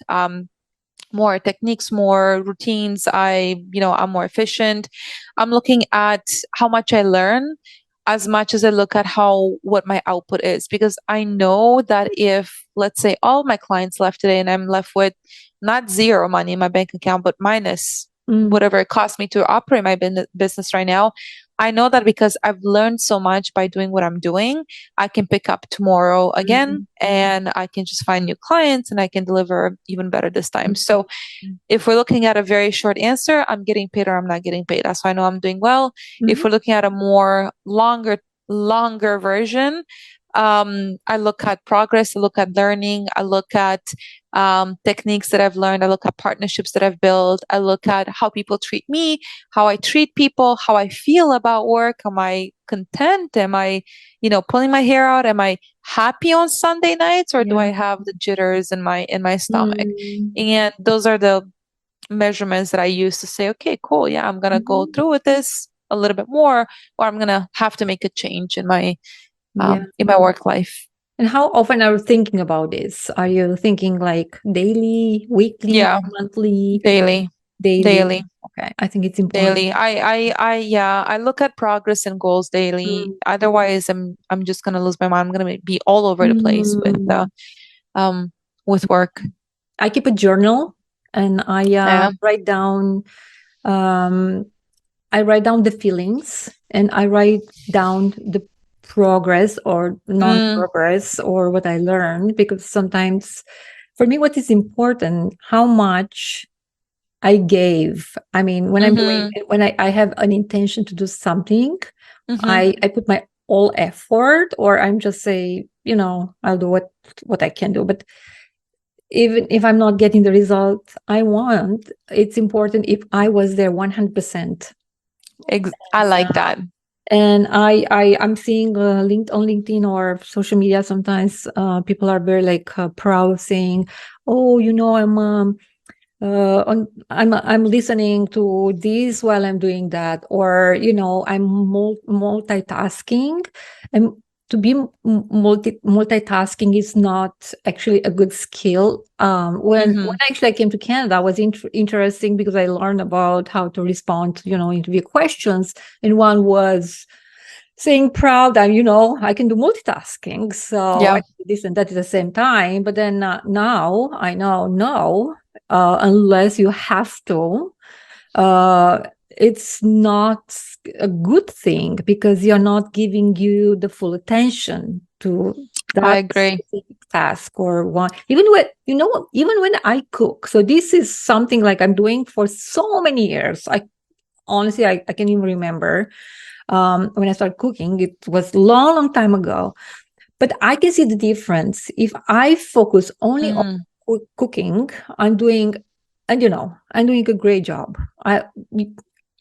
Speaker 1: more techniques, more routines. I'm more efficient. I'm looking at how much I learn as much as I look at what my output is, because I know that if, let's say, all my clients left today and I'm left with not zero money in my bank account, but minus
Speaker 2: Mm.
Speaker 1: whatever it costs me to operate my business right now, I know that because I've learned so much by doing what I'm doing, I can pick up tomorrow again
Speaker 2: Mm.
Speaker 1: and I can just find new clients and I can deliver even better this time. So
Speaker 2: Mm.
Speaker 1: if we're looking at a very short answer, I'm getting paid or I'm not getting paid. That's why I know I'm doing well. If
Speaker 2: Mhm.
Speaker 1: we're looking at a more longer version, I look at progress, I look at learning, I look at techniques that I've learned, I look at partnerships that I've built, I look at how people treat me, how I treat people, how I feel about work. Am I content? Am I, pulling my hair out? Am I happy on Sunday nights, or do I
Speaker 2: Yeah.
Speaker 1: have the jitters in my stomach?
Speaker 2: Mm.
Speaker 1: And those are the measurements that I use to say, okay, cool, yeah, I'm gonna go
Speaker 2: Mhm.
Speaker 1: through with this a little bit more, or I'm gonna have to make a change
Speaker 2: Yeah.
Speaker 1: in my work life.
Speaker 2: And how often are you thinking about this? Are you thinking like daily, weekly,
Speaker 1: Yeah,
Speaker 2: monthly,
Speaker 1: daily,
Speaker 2: daily?
Speaker 1: daily,
Speaker 2: Okay, I think it's important.
Speaker 1: daily. Yeah, I look at progress and goals daily.
Speaker 2: Mm.
Speaker 1: Otherwise, I'm just gonna lose my mind. I'm gonna be all over the place
Speaker 2: Mm.
Speaker 1: um with work.
Speaker 2: I keep a journal and
Speaker 1: Yeah.
Speaker 2: um, I write down the feelings and I write down the progress or
Speaker 1: Mm,
Speaker 2: non-progress or what I learned, because sometimes for me what is important, how much I gave. I mean,
Speaker 1: mm-hmm,
Speaker 2: when I have an intention to do something,
Speaker 1: mm-hmm,
Speaker 2: I put my all effort, or I'm just say, I'll do what I can do. But even if I'm not getting the result I want, it's important if I was there 100%.
Speaker 1: I
Speaker 2: Yeah.
Speaker 1: like that.
Speaker 2: And I'm seeing on LinkedIn or social media sometimes people are very like proud, saying, "Oh, I'm listening to this while I'm doing that," or I'm multitasking. And to be multitasking is not actually a good skill. When
Speaker 1: Mm-hmm.
Speaker 2: actually I came to Canada, it was interesting because I learned about how to respond to interview questions, and one was saying proud that, I can do multitasking. So
Speaker 1: Yeah,
Speaker 2: I do this and that at the same time. But then now I know, no, unless you have to, uh, it's not a good thing because you're not giving you the full attention to
Speaker 1: I
Speaker 2: that
Speaker 1: agree.
Speaker 2: specific task or one. Even when, even when I cook. So this is something like I'm doing for so many years. Honestly, I can't even remember when I started cooking. It was long, long time ago. But I can see the difference. If I focus only on
Speaker 1: Mm,
Speaker 2: cooking, I'm doing, and I'm doing a great job.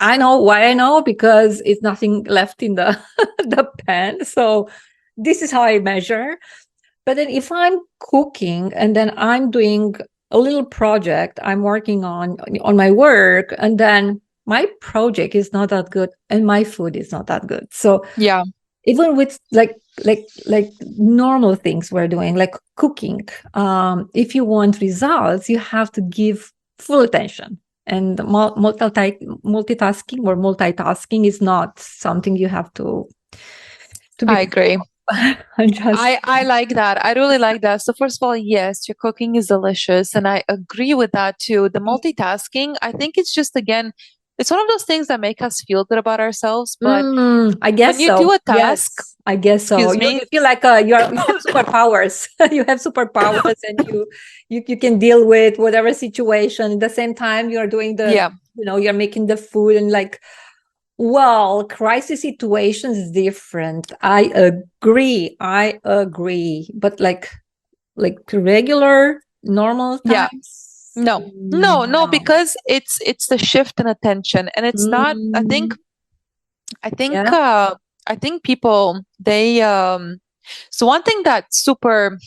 Speaker 2: I know why I know because it's nothing left in the the pan. So this is how I measure. But then if I'm cooking and then I'm doing a little project I'm working on my work, and then my project is not that good and my food is not that good. So
Speaker 1: yeah,
Speaker 2: even with like normal things we're doing, like cooking, if you want results, you have to give full attention. And multitasking or multitasking is not something you have to be
Speaker 1: I
Speaker 2: proud
Speaker 1: agree.
Speaker 2: of. I'm just
Speaker 1: I like that. I really like that. So first of all, yes, your cooking is delicious, and I agree with that too. The multitasking, I think it's just again, it's one of those things that make us feel good about ourselves. But
Speaker 2: I
Speaker 1: when
Speaker 2: guess
Speaker 1: you do
Speaker 2: so.
Speaker 1: a task,
Speaker 2: Yes, I guess so.
Speaker 1: excuse
Speaker 2: You
Speaker 1: me,
Speaker 2: feel like you have superpowers. You have superpowers, and you can deal with whatever situation. At the same time, you're doing
Speaker 1: yeah,
Speaker 2: you're making the food, and like, well, crisis situations is different. I agree. I agree. But like regular normal
Speaker 1: yeah.
Speaker 2: times,
Speaker 1: No, no, no,
Speaker 2: no.
Speaker 1: because it's the shift in attention, and it's not.
Speaker 2: Mm,
Speaker 1: I think,
Speaker 2: yeah.
Speaker 1: I think people they. So one thing that's super,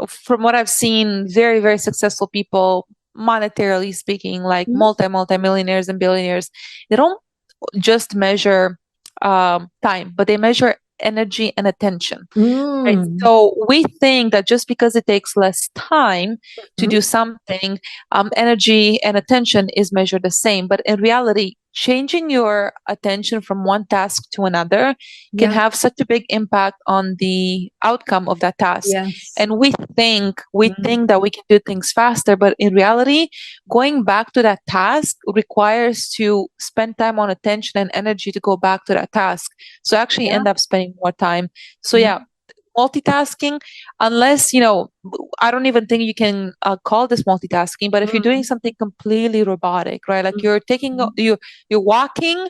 Speaker 1: from what I've seen, very very successful people, monetarily speaking, like
Speaker 2: Mm,
Speaker 1: multi-millionaires and billionaires, they don't just measure time, but they measure energy and attention. Right.
Speaker 2: mm,
Speaker 1: So we think that just because it takes less time to
Speaker 2: mm,
Speaker 1: do something, energy and attention is measured the same. But in reality, changing your attention from one task to another can
Speaker 2: yeah.
Speaker 1: have such a big impact on the outcome of that task.
Speaker 2: Yes.
Speaker 1: And we
Speaker 2: Mm,
Speaker 1: think that we can do things faster, but in reality, going back to that task requires to spend time on attention and energy to go back to that task. So actually
Speaker 2: yeah.
Speaker 1: end up spending more time. So yeah,
Speaker 2: Mm,
Speaker 1: multitasking, unless I don't even think you can call this multitasking, but if you're doing
Speaker 2: mm,
Speaker 1: something completely robotic, right, like you're taking
Speaker 2: mm.
Speaker 1: you're walking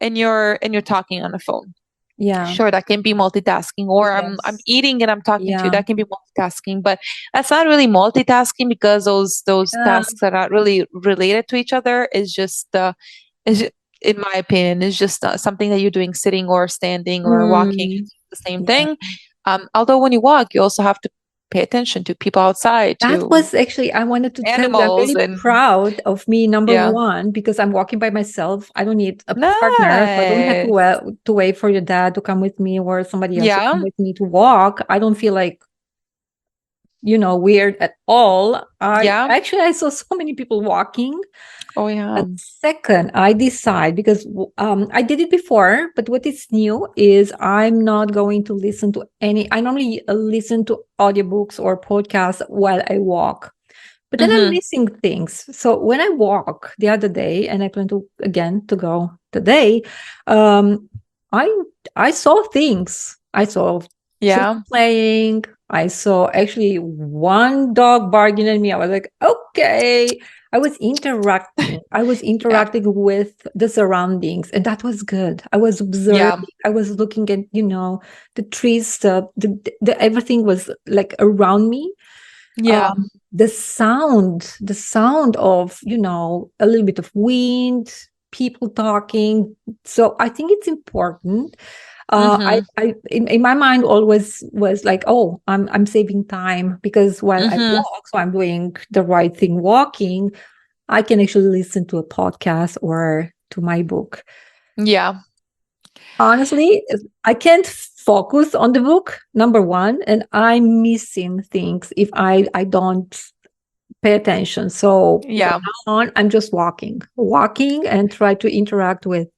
Speaker 1: and you're talking on the phone,
Speaker 2: Yeah.
Speaker 1: sure, that can be multitasking. Or I'm
Speaker 2: Yes.
Speaker 1: eating and I'm talking to you,
Speaker 2: Yeah.
Speaker 1: that can be multitasking. But that's not really multitasking, because those
Speaker 2: Yeah.
Speaker 1: tasks are not really related to each other. Is just is ju- in my opinion, is just something that you're doing sitting or standing or walking.
Speaker 2: Mm,
Speaker 1: It's the same
Speaker 2: yeah.
Speaker 1: thing. Although when you walk, you also have to pay attention to people outside,
Speaker 2: That
Speaker 1: to
Speaker 2: was actually, I wanted to tell you, I'm
Speaker 1: animals,
Speaker 2: really
Speaker 1: and
Speaker 2: proud of me, number
Speaker 1: yeah,
Speaker 2: one, because I'm walking by myself. I don't need a partner. So I don't have to
Speaker 1: nice,
Speaker 2: wait for your dad to come with me or somebody else to come
Speaker 1: yeah,
Speaker 2: with me to walk. I don't feel like, weird at all.
Speaker 1: yeah,
Speaker 2: I saw so many people walking.
Speaker 1: oh yeah,
Speaker 2: And second, I decide because I did it before, but what is new is I'm not going to listen to any. I normally listen to audiobooks or podcasts while I walk, but then I'm
Speaker 1: mm-hmm.
Speaker 2: missing things. So when I walk the other day, and I plan to again to go today, um, I I saw things. I saw children
Speaker 1: Yeah,
Speaker 2: playing. I saw actually one dog barking at me. I was like, okay. I was interacting. I was
Speaker 1: yeah,
Speaker 2: interacting with the surroundings, and that was good. I was
Speaker 1: yeah,
Speaker 2: observing. I was looking at, the trees, the everything was like around me.
Speaker 1: yeah,
Speaker 2: The sound of, a little bit of wind, people talking. So I think it's important.
Speaker 1: mm-hmm.
Speaker 2: In my mind always was like, oh, I'm saving time because while I
Speaker 1: Mm-hmm.
Speaker 2: walk, so I'm doing the right thing walking, I can actually listen to a podcast or to my book.
Speaker 1: Yeah,
Speaker 2: Honestly, I can't focus on the book, number one, and I'm missing things if I don't pay attention. So from
Speaker 1: yeah,
Speaker 2: now on, I'm just walking and try to interact with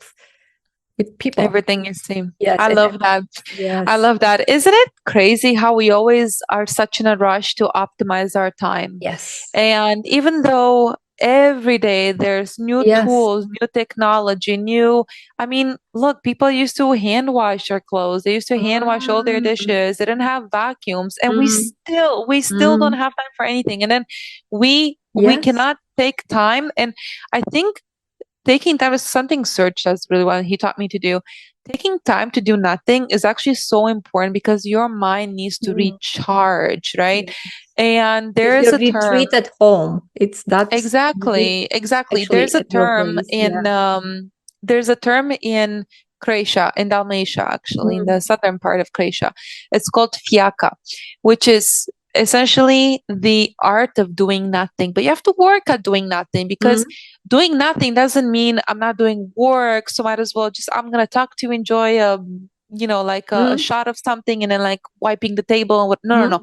Speaker 2: with people.
Speaker 1: Everything is same.
Speaker 2: Yes.
Speaker 1: I
Speaker 2: And
Speaker 1: love that. I
Speaker 2: yes.
Speaker 1: love that. Isn't it crazy how we always are such in a rush to optimize our time?
Speaker 2: Yes.
Speaker 1: And even though every day there's new
Speaker 2: Yes.
Speaker 1: tools, new technology, I mean, look, people used to hand wash their clothes. They used to hand wash all their
Speaker 2: Mm,
Speaker 1: dishes. They didn't have vacuums, and
Speaker 2: mm,
Speaker 1: we still don't
Speaker 2: mm.
Speaker 1: have time for anything. And then we
Speaker 2: Yes.
Speaker 1: cannot take time. And I think taking time is something Serge does really well. And he taught me to do. Taking time to do nothing is actually so important because your mind needs to
Speaker 2: Mm.
Speaker 1: recharge, right?
Speaker 2: Yeah.
Speaker 1: And
Speaker 2: It's
Speaker 1: there is
Speaker 2: your
Speaker 1: a term.
Speaker 2: retreat at home. It's that's really
Speaker 1: Exactly, exactly.
Speaker 2: actually at your place. Yeah.
Speaker 1: There's a term in Croatia, in Dalmatia, actually, in
Speaker 2: Mm,
Speaker 1: the southern part of Croatia. It's called fiaka, which is essentially the art of doing nothing. But you have to work at doing nothing because
Speaker 2: mm,
Speaker 1: doing nothing doesn't mean I'm not doing work. So might as well just I'm gonna talk to you, enjoy like a
Speaker 2: mm,
Speaker 1: shot of something and then like wiping the table and what no no no
Speaker 2: mm,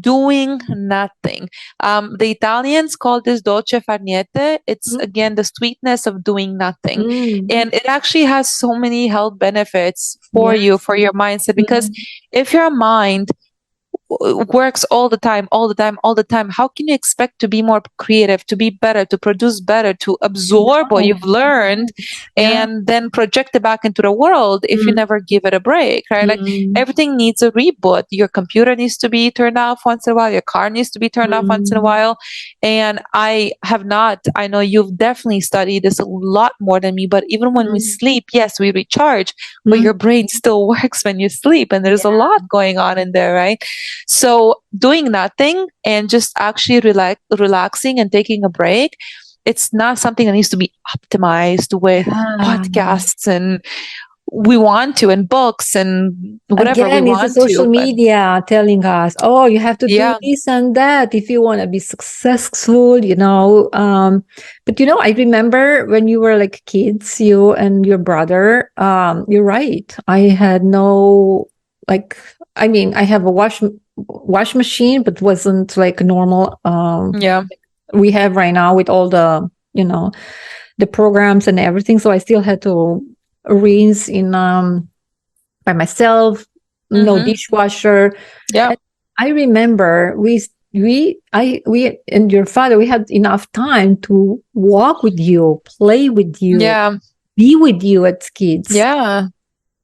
Speaker 1: doing nothing. The Italians call this dolce far niente. It's
Speaker 2: mm,
Speaker 1: again the sweetness of doing nothing.
Speaker 2: mm.
Speaker 1: And it actually has so many health benefits for you,
Speaker 2: Yes.
Speaker 1: for your mindset. Because
Speaker 2: Mm,
Speaker 1: if your mind works all the time, all the time, all the time, how can you expect to be more creative, to be better, to produce better, to absorb what
Speaker 2: no.
Speaker 1: you've learned
Speaker 2: Right. Yeah.
Speaker 1: and then project it back into the world if you
Speaker 2: Mm,
Speaker 1: never give it a break, right? Like
Speaker 2: mm,
Speaker 1: everything needs a reboot. Your computer needs to be turned off once in a while, your car needs to be turned off once in a
Speaker 2: mm,
Speaker 1: while. And I know you've definitely studied this a lot more than me, but even when we
Speaker 2: mm,
Speaker 1: sleep, yes, we recharge, but
Speaker 2: mm.
Speaker 1: your brain still works when you sleep, and there's a
Speaker 2: Yeah.
Speaker 1: lot going on in there, right? So doing nothing and just actually relaxing and taking a break, it's not something that needs to be optimized with
Speaker 2: Yeah.
Speaker 1: podcasts and we want to and books and whatever we
Speaker 2: Again, it's the
Speaker 1: want
Speaker 2: social
Speaker 1: to. But
Speaker 2: media telling us, oh, you have to do
Speaker 1: yeah,
Speaker 2: this and that if you want to be successful, you know. But, you know, I remember when you were like kids, you and your brother, you're right. I had no, like, I mean, I have a wash machine, but wasn't like a normal
Speaker 1: yeah,
Speaker 2: we have right now with all the, you know, the programs and everything. So I still had to rinse in by myself, no
Speaker 1: mm-hmm,
Speaker 2: dishwasher.
Speaker 1: yeah,
Speaker 2: And I remember we and your father, we had enough time to walk with you, play with you,
Speaker 1: yeah,
Speaker 2: be with you as kids.
Speaker 1: yeah,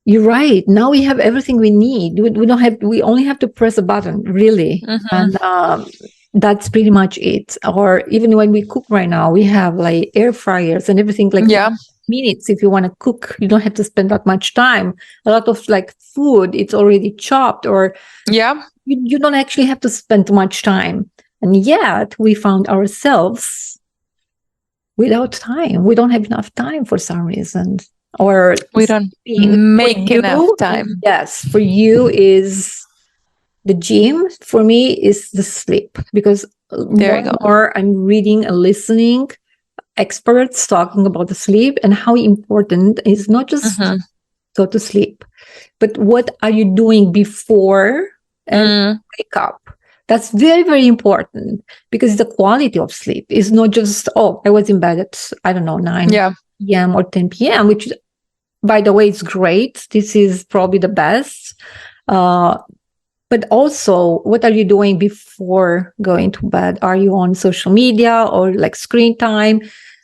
Speaker 2: You're right. Now we have everything we need. We don't have. We only have to press a button, really,
Speaker 1: mm-hmm,
Speaker 2: and that's pretty much it. Or even when we cook right now, we have like air fryers and everything. Like
Speaker 1: yeah,
Speaker 2: minutes, if you want to cook, you don't have to spend that much time. A lot of like food, it's already chopped, or
Speaker 1: yeah.
Speaker 2: you don't actually have to spend much time. And yet, we found ourselves without time. We don't have enough time for some reason. Or
Speaker 1: We don't
Speaker 2: sleeping. For
Speaker 1: make
Speaker 2: you,
Speaker 1: enough time.
Speaker 2: yes, for you is the gym. For me is the sleep, because
Speaker 1: There
Speaker 2: more
Speaker 1: you
Speaker 2: and
Speaker 1: go.
Speaker 2: more I'm reading and listening experts talking about the sleep and how important is not just
Speaker 1: Mm-hmm.
Speaker 2: go to sleep, but what are you doing before and
Speaker 1: Mm,
Speaker 2: wake up. That's very, very important, because the quality of sleep is not just, oh, I was in bed at, I don't know, 9
Speaker 1: yeah.
Speaker 2: p.m. or 10 p.m., which, by the way, is great. This is probably the best. Uh, but also, what are you doing before going to bed? Are you on social media or like screen time?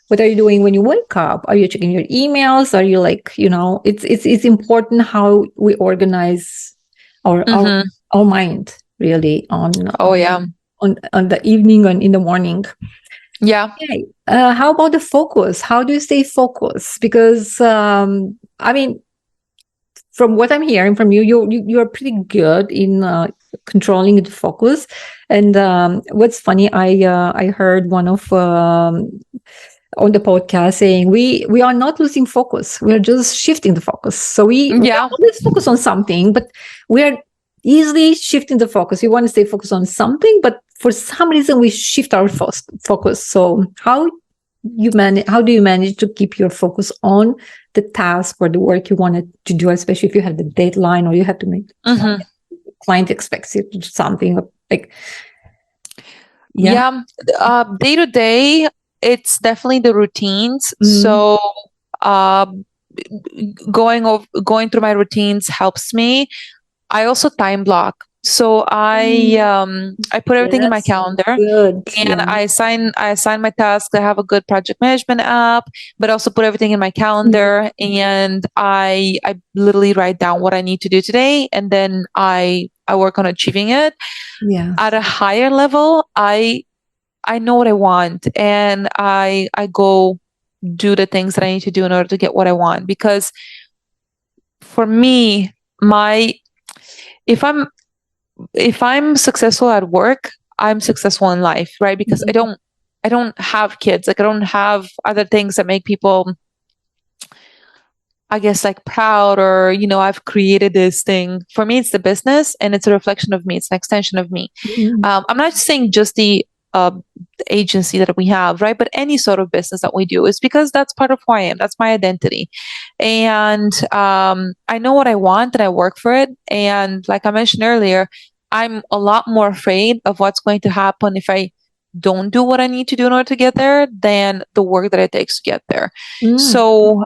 Speaker 2: What are you doing when you wake up? Are you checking your emails? Are you like, you know, it's important how we organize our our
Speaker 1: Mm-hmm.
Speaker 2: our mind, really, on
Speaker 1: Oh yeah.
Speaker 2: on the evening and in the morning.
Speaker 1: Yeah.
Speaker 2: Okay. How about the focus? How do you stay focused? Because I mean, from what I'm hearing from you, you are pretty good in controlling the focus. And what's funny, I heard one of on the podcast saying we are not losing focus, we are just shifting the focus. So we
Speaker 1: Yeah.
Speaker 2: always focus on something, but we are easily shifting the focus. We want to stay focused on something, but for some reason we shift our focus. So how do you manage to keep your focus on the task or the work you wanted to do, especially if you have the deadline or you have to make
Speaker 1: Mm-hmm.
Speaker 2: client expects you to do something like, yeah.
Speaker 1: Yeah. Day to day, it's definitely the routines.
Speaker 2: Mm,
Speaker 1: So, um, going through my routines helps me. I also time block. So I put everything in my
Speaker 2: Yes.
Speaker 1: calendar,
Speaker 2: Good.
Speaker 1: and
Speaker 2: Yeah.
Speaker 1: I assign my tasks. I have a good project management app, but also put everything in my
Speaker 2: Mhm.
Speaker 1: calendar, and I literally write down what I need to do today, and then I work on achieving it. At
Speaker 2: Yes.
Speaker 1: a higher level, I know what I want, and I go do the things that I need to do in order to get what I want. Because for me, my if I'm successful at work, I'm successful in life, right? Because
Speaker 2: Mhm.
Speaker 1: I don't have kids. Like I don't have other things that make people, I guess, like proud, or I've created this thing. For me, it's the business, and it's a reflection of me. It's an extension of me.
Speaker 2: Mhm.
Speaker 1: I'm not saying just uh, the agency that we have, right? But any sort of business that we do is because that's part of who I am. That's my identity. And I know what I want and I work for it. And like I mentioned earlier, I'm a lot more afraid of what's going to happen if I don't do what I need to do in order to get there than the work that it takes to get there.
Speaker 2: Mm.
Speaker 1: So,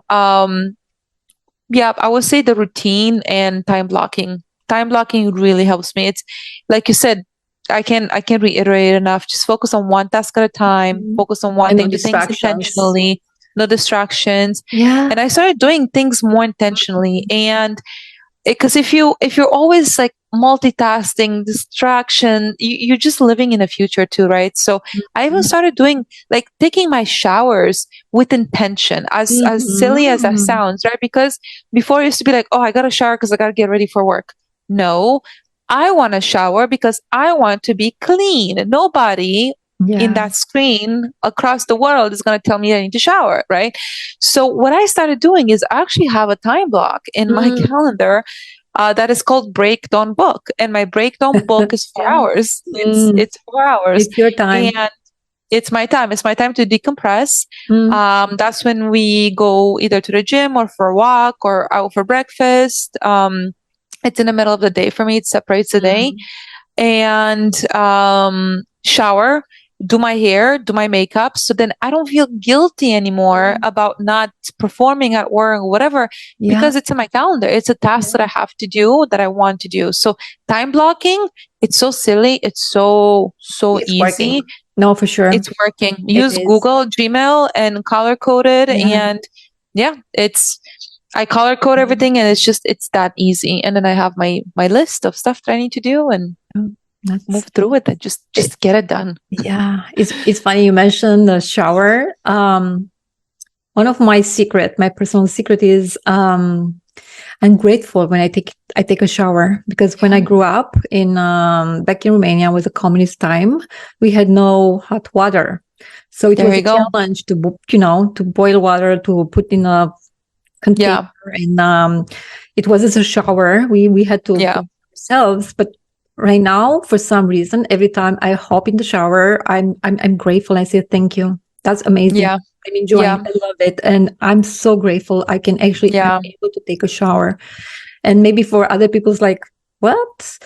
Speaker 1: yeah, I would say the routine and time blocking. Time blocking really helps me. It's like you said, I can reiterate enough. Just focus on one task at a time,
Speaker 2: Mhm.
Speaker 1: focus on one
Speaker 2: And no
Speaker 1: thing, do things
Speaker 2: distractions.
Speaker 1: intentionally, no distractions.
Speaker 2: Yeah.
Speaker 1: And I started doing things more intentionally. And because if you're always like multitasking, distraction, you're just living in the future too, right? So I even
Speaker 2: Mhm.
Speaker 1: started doing, like, taking my showers with intention, as silly as that
Speaker 2: Mhm.
Speaker 1: sounds, right? Because before it used to be like, oh, I gotta shower because I gotta get ready for work. No, I want to shower because I want to be clean. Nobody in
Speaker 2: Yeah.
Speaker 1: that screen across the world is going to tell me I need to shower, right? So what I started doing is I actually have a time block in my
Speaker 2: Mm.
Speaker 1: calendar, that is called Breakdown Book, and my Breakdown Book is four
Speaker 2: Yeah.
Speaker 1: hours. It's
Speaker 2: Mm.
Speaker 1: it's 4 hours,
Speaker 2: It's your time.
Speaker 1: and it's my time. It's my time to decompress.
Speaker 2: Mm.
Speaker 1: That's when we go either to the gym or for a walk or out for breakfast. It's in the middle of the day for me. It separates the day,
Speaker 2: Mm.
Speaker 1: and shower, do my hair, do my makeup, so then I don't feel guilty anymore
Speaker 2: Mm.
Speaker 1: about not performing at work or whatever,
Speaker 2: Yeah.
Speaker 1: because it's in my calendar. It's a task that I
Speaker 2: Yeah.
Speaker 1: have to do, that I want to do. So time blocking, it's so silly, it's so
Speaker 2: It's working.
Speaker 1: easy.
Speaker 2: No, for sure.
Speaker 1: It's working.
Speaker 2: It
Speaker 1: Use
Speaker 2: is.
Speaker 1: Google Gmail and color code it,
Speaker 2: Yeah.
Speaker 1: and yeah, it's I color code
Speaker 2: Mm.
Speaker 1: everything, and it's that easy. And then I have my list of stuff that I need to do, and
Speaker 2: Oh,
Speaker 1: move
Speaker 2: that's
Speaker 1: through with it. Just
Speaker 2: it.
Speaker 1: just get it done.
Speaker 2: Yeah. It's funny you mentioned the shower. One of my personal secret is I'm grateful when I take a shower, because when I
Speaker 1: Yeah.
Speaker 2: grew up in back in Romania, was a communist time. We had no hot water, so it
Speaker 1: There
Speaker 2: was a
Speaker 1: you go.
Speaker 2: challenge to to boil water, to put in a container,
Speaker 1: Yeah.
Speaker 2: and it wasn't a shower. We had to
Speaker 1: Yeah.
Speaker 2: put ourselves. But right now, for some reason, every time I hop in the shower, I'm grateful. I say thank you. That's amazing.
Speaker 1: Yeah.
Speaker 2: I'm enjoying.
Speaker 1: Yeah.
Speaker 2: I love it, and I'm so grateful. I'm
Speaker 1: Yeah.
Speaker 2: able to take a shower. And maybe for other people's like, what?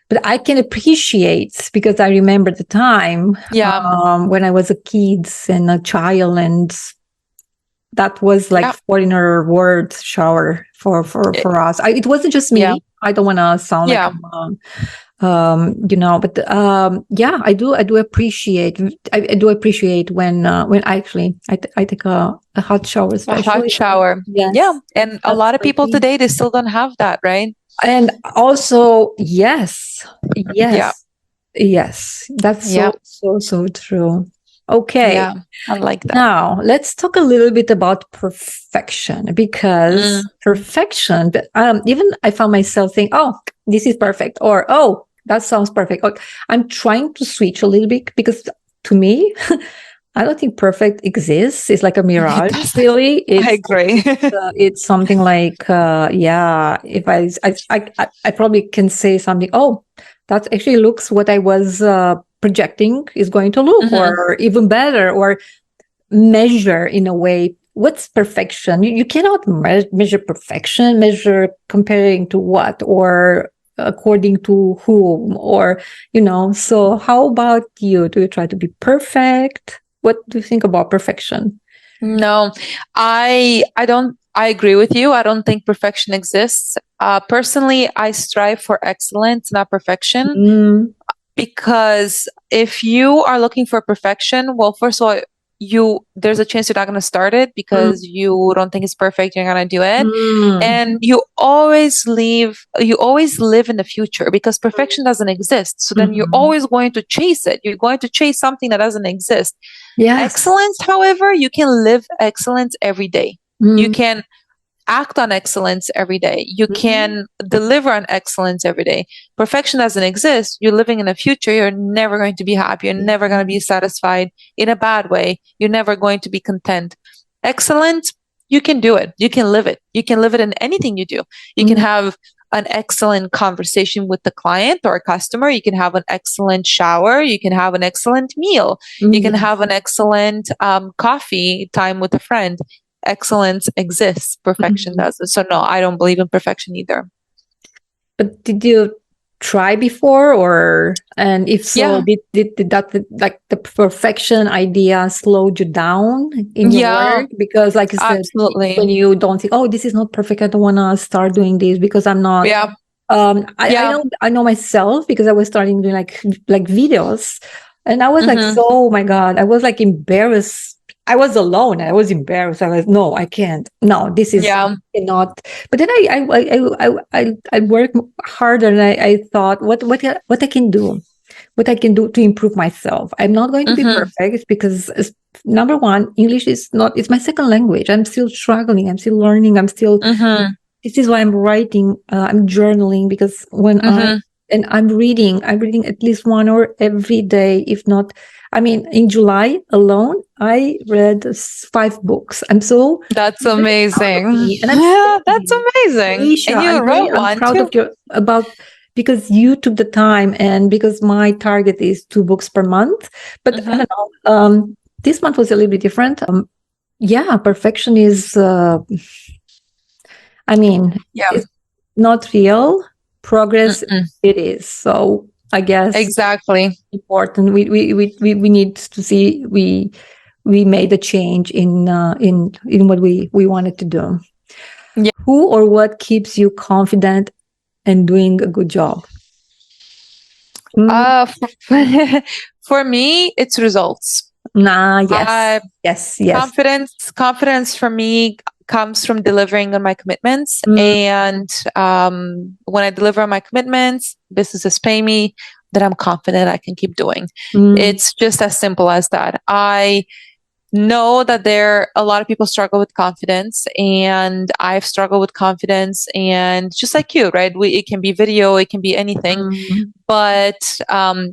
Speaker 2: But I can appreciate, because I remember the time
Speaker 1: Yeah.
Speaker 2: when I was a kid and a child, and that was like
Speaker 1: Yeah.
Speaker 2: foreigner word shower
Speaker 1: Eh,
Speaker 2: for us. It wasn't just
Speaker 1: Yeah.
Speaker 2: me. I don't want to sound like
Speaker 1: Yeah.
Speaker 2: I'm but yeah, I do appreciate. I do appreciate when actually I take a hot shower,
Speaker 1: A hot
Speaker 2: especially.
Speaker 1: shower. Yeah.
Speaker 2: Yes,
Speaker 1: And a
Speaker 2: that's
Speaker 1: lot of
Speaker 2: for
Speaker 1: people
Speaker 2: me.
Speaker 1: today, they still don't have that, right?
Speaker 2: And also, yes,
Speaker 1: Yeah.
Speaker 2: yes, yes, that's
Speaker 1: Yeah.
Speaker 2: so true. Okay,
Speaker 1: Yeah. I like that.
Speaker 2: now let's talk a little bit about perfection, because
Speaker 1: Mm.
Speaker 2: perfection, even I found myself saying, oh, this is perfect, or oh, that sounds perfect. Or I'm trying to switch a little bit, because to me, I don't think perfect exists. It's like a
Speaker 1: It
Speaker 2: mirage,
Speaker 1: does.
Speaker 2: really.
Speaker 1: I agree.
Speaker 2: It's something like, yeah, if I probably can say something, oh, that actually looks what I was projecting is going to look,
Speaker 1: Hmm.
Speaker 2: or even better, or measure in a way. What's perfection? You cannot measure perfection, measure comparing to what, or according to whom, or, so how about you? Do you try to be perfect? What do you think about perfection?
Speaker 1: No, I don't. I agree with you. I don't think perfection exists. Personally, I strive for excellence, not perfection.
Speaker 2: Mm,
Speaker 1: Because if you are looking for perfection, well, first of all, there's a chance you're not going to start it
Speaker 2: mm,
Speaker 1: because you don't think it's perfect. You're going to do it,
Speaker 2: mm,
Speaker 1: and you always live in the future because perfection doesn't exist. So then you're
Speaker 2: mhm.
Speaker 1: always going to chase it. You're going to chase something that doesn't exist.
Speaker 2: Yes.
Speaker 1: Excellence, however, you can live excellence every day. You
Speaker 2: Mm,
Speaker 1: can act on excellence every day. You
Speaker 2: mhm,
Speaker 1: can deliver on excellence every day. Perfection doesn't exist. You're living in a future. You're never going to be happy. You're never going to
Speaker 2: yeah.
Speaker 1: be satisfied in a bad way. You're never going to be content. Excellence, you can do it. You can live it. You can live it in anything you do. You can
Speaker 2: Mm,
Speaker 1: have an excellent conversation with the client or customer. You can have an excellent shower. You can have an excellent meal. You can
Speaker 2: yes.
Speaker 1: have an excellent coffee time with a friend. Excellence exists, perfection
Speaker 2: Mhm.
Speaker 1: doesn't. So no, I don't believe in perfection either.
Speaker 2: But did you try before, or and if so,
Speaker 1: Yeah.
Speaker 2: did that, like the perfection idea slowed you down in your
Speaker 1: Yeah,
Speaker 2: work? Because like you said, when
Speaker 1: absolutely.
Speaker 2: you don't think, oh, this is not perfect, I don't want to start doing this because I'm not.
Speaker 1: Yeah.
Speaker 2: I
Speaker 1: Yeah.
Speaker 2: know myself because I was starting doing like videos, and I was like,
Speaker 1: Mm-hmm.
Speaker 2: so, oh my god, I was like embarrassed. I was alone. I was embarrassed. I was, no, I can't. No, this is
Speaker 1: Yeah.
Speaker 2: cannot. But then I worked harder, and I thought, what I can do, what I can do to improve myself. I'm not going to be
Speaker 1: Mm-hmm.
Speaker 2: perfect because number one, English is not. It's my second language. I'm still struggling. I'm still learning. I'm still.
Speaker 1: Mm-hmm.
Speaker 2: This is why I'm writing. I'm journaling because
Speaker 1: Mm-hmm.
Speaker 2: I'm reading. I'm reading at least 1 hour every day, if not. I mean, in July alone, I read 5 books. I'm so
Speaker 1: That's
Speaker 2: very proud of
Speaker 1: amazing.
Speaker 2: me, and I'm
Speaker 1: Yeah,
Speaker 2: saying
Speaker 1: that's
Speaker 2: you,
Speaker 1: amazing.
Speaker 2: Alicia,
Speaker 1: And you wrote
Speaker 2: I'm
Speaker 1: one
Speaker 2: proud of
Speaker 1: too.
Speaker 2: you about because you took the time, and because my target is 2 books per month. But I
Speaker 1: Mm-hmm.
Speaker 2: don't know. This month was a little bit different. Yeah, perfection is. I mean,
Speaker 1: Yeah.
Speaker 2: it's not real. Progress,
Speaker 1: Mm-mm.
Speaker 2: it is. So I guess
Speaker 1: Exactly.
Speaker 2: important. We need to see we made a change in what we wanted to do.
Speaker 1: Yeah.
Speaker 2: Who or what keeps you confident and doing a good job? Mm,
Speaker 1: For, for me, it's results.
Speaker 2: nah, yes,
Speaker 1: I
Speaker 2: yes, yes.
Speaker 1: confidence for me comes from delivering on my commitments.
Speaker 2: Mm,
Speaker 1: And when I deliver on my commitments, businesses pay me, that I'm confident I can keep doing.
Speaker 2: mm,
Speaker 1: It's just as simple as that. I know that a lot of people struggle with confidence, and I've struggled with confidence, and just like you, right? It can be video, it can be anything,
Speaker 2: mm.
Speaker 1: but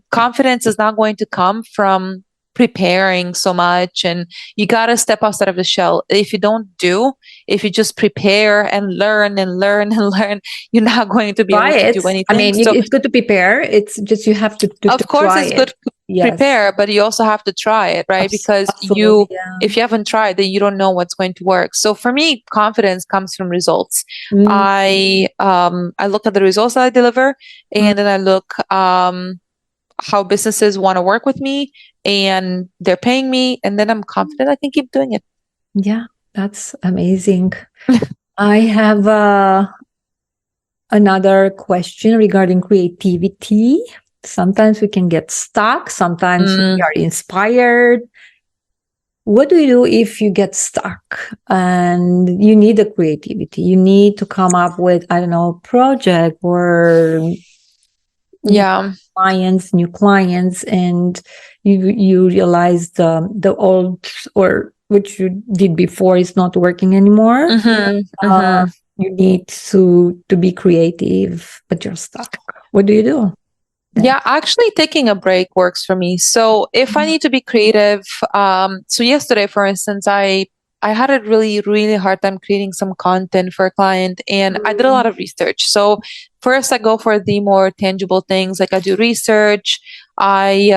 Speaker 1: confidence is not going to come from preparing so much, and you got to step outside of the shell. If you just prepare and learn and learn and learn, you're not going to be
Speaker 2: Try
Speaker 1: able to
Speaker 2: it.
Speaker 1: do
Speaker 2: I
Speaker 1: anything.
Speaker 2: mean,
Speaker 1: So
Speaker 2: it's good to prepare. It's just you have to
Speaker 1: of course,
Speaker 2: try
Speaker 1: it's good
Speaker 2: it.
Speaker 1: to
Speaker 2: Yes,
Speaker 1: prepare, but you also have to try it, right? Because
Speaker 2: absolutely. Yeah.
Speaker 1: if you haven't tried, then you don't know what's going to work. So for me, confidence comes from results.
Speaker 2: Mm,
Speaker 1: I look at the results that I deliver,
Speaker 2: mm,
Speaker 1: and then I look how businesses want to work with me, and they're paying me, and then I'm confident I can keep doing it.
Speaker 2: yeah, that's amazing. I have another question regarding creativity. Sometimes we can get stuck. Sometimes we
Speaker 1: Mm,
Speaker 2: are inspired. What do you do if you get stuck and you need the creativity? You need to come up with, I don't know, project or new
Speaker 1: yeah.
Speaker 2: new clients, and you realize the old or which you did before is not working anymore.
Speaker 1: Hmm.
Speaker 2: Uh,
Speaker 1: Hmm.
Speaker 2: you need to be creative, but you're stuck. What do you do then?
Speaker 1: Yeah, actually taking a break works for me. So if I need to be creative, so yesterday, for instance, I had a really, really hard time creating some content for a client, and I did a lot of research. So first I go for the more tangible things, like I do research. I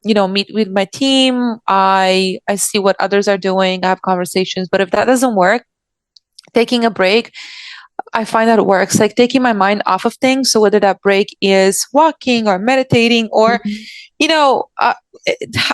Speaker 1: meet with my team. I see what others are doing. I have conversations. But if that doesn't work, taking a break, I find that it works, like taking my mind off of things. So whether that break is walking or meditating or,
Speaker 2: Mhm.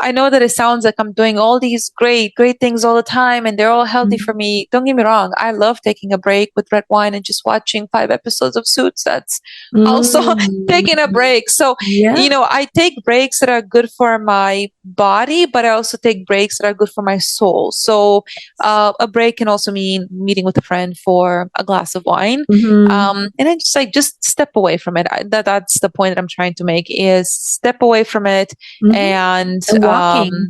Speaker 1: I know that it sounds like I'm doing all these great things all the time and they're all healthy for me. Don't get me wrong. I love taking a break with red wine and just watching 5 episodes of Suits. That's also taking a break. So,
Speaker 2: Yeah.
Speaker 1: I take breaks that are good for my body, but I also take breaks that are good for my soul. So, a break can also mean meeting with a friend for a glass of wine. And then just step away from it. That's the point that I'm trying to make, is step away from it and
Speaker 2: walking.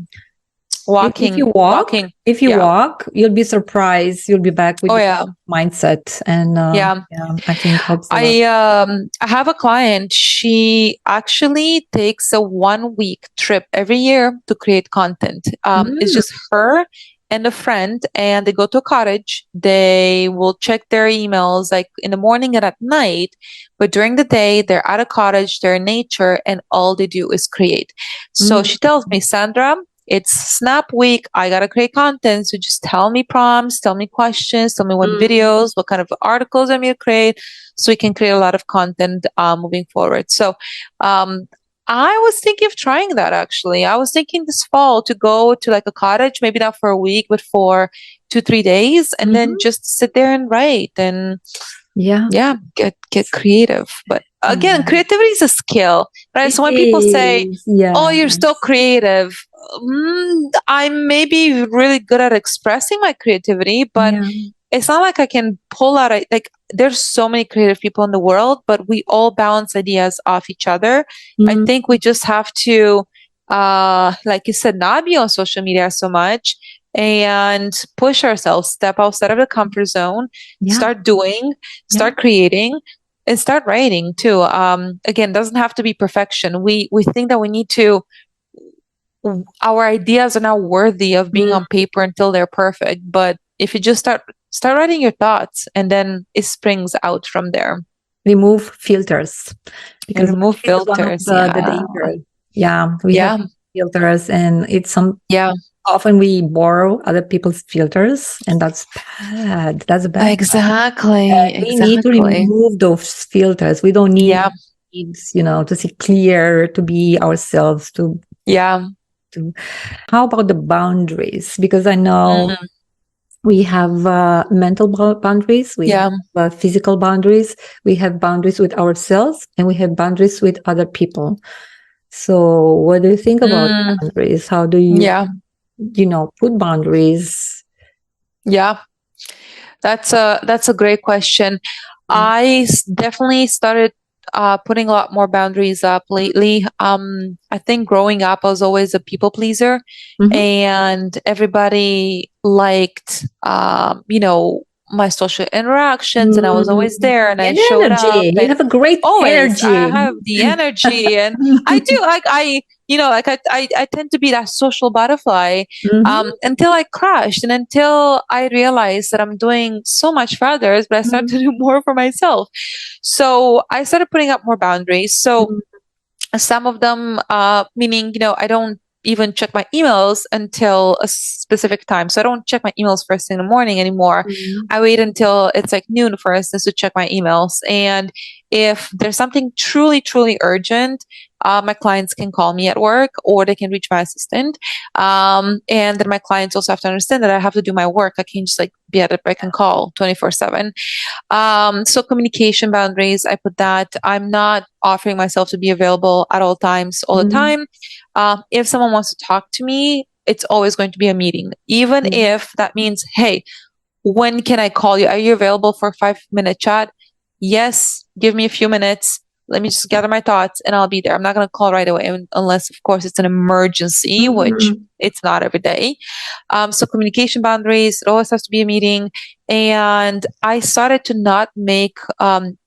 Speaker 2: If you
Speaker 1: walking.
Speaker 2: walk, you'll be surprised. You'll be back with
Speaker 1: Oh
Speaker 2: the
Speaker 1: yeah.
Speaker 2: mindset, and
Speaker 1: Yeah.
Speaker 2: I think helps a lot.
Speaker 1: I have a client. She actually takes a 1 week trip every year to create content. It's just her and a friend, and they go to a cottage. They will check their emails like in the morning and at night, but during the day they're at a cottage, they're in nature, and all they do is create. So she tells me, Sandra, it's Snap week. I gotta create content. So just tell me prompts, tell me questions, tell me what videos, what kind of articles I'm gonna create, so we can create a lot of content moving forward. So I was thinking of trying that actually. I was thinking this fall to go to like a cottage, maybe not for a week, but for 2-3 days, and then just sit there and write and get creative. But again, creativity is a skill, right? So when people say, "Oh, you're so creative," I'm maybe really good at expressing my creativity, but it's not like I can pull out like there's so many creative people in the world, but we all bounce ideas off each other. I think we just have to, like you said, not be on social media so much and push ourselves, step outside of the comfort zone, start doing, start creating, and start writing too. Again, doesn't have to be perfection. We think that we need to. Our ideas are not worthy of being on paper until they're perfect. But if you just start writing your thoughts, and then it springs out from there.
Speaker 2: Remove filters, because
Speaker 1: remove filters.
Speaker 2: One of the danger. We have filters, and it's often we borrow other people's filters, and that's bad. That's bad.
Speaker 1: Exactly.
Speaker 2: We need to remove those filters. We don't need to see clear, to be ourselves. How about the boundaries? Because I know we have mental boundaries, we have physical boundaries, we have boundaries with ourselves, and we have boundaries with other people. So what do you think about boundaries? How do you, put boundaries?
Speaker 1: Yeah, that's a great question. I definitely started putting a lot more boundaries up lately. I think growing up, I was always a people pleaser, and everybody liked, my social interactions, and I was always there, and I showed up.
Speaker 2: You have a great energy.
Speaker 1: I have the energy, and I do I tend to be that social butterfly until I crashed, and until I realized that I'm doing so much for others, but I started to do more for myself. So I started putting up more boundaries. So some of them, meaning, I don't even check my emails until a specific time. So I don't check my emails first thing in the morning anymore. I wait until it's like noon, for instance, to check my emails. And if there's something truly, truly urgent, my clients can call me at work, or they can reach my assistant. And then my clients also have to understand that I have to do my work. I can't just be at a break and call 24/7. So communication boundaries, I put that. I'm not offering myself to be available at all times, all the time. If someone wants to talk to me, it's always going to be a meeting, even if that means, hey, when can I call you? Are you available for a 5-minute chat? Yes, give me a few minutes. Let me just gather my thoughts and I'll be there. I'm not going to call right away unless, of course, it's an emergency, which it's not every day. So communication boundaries, it always has to be a meeting. And I started to not make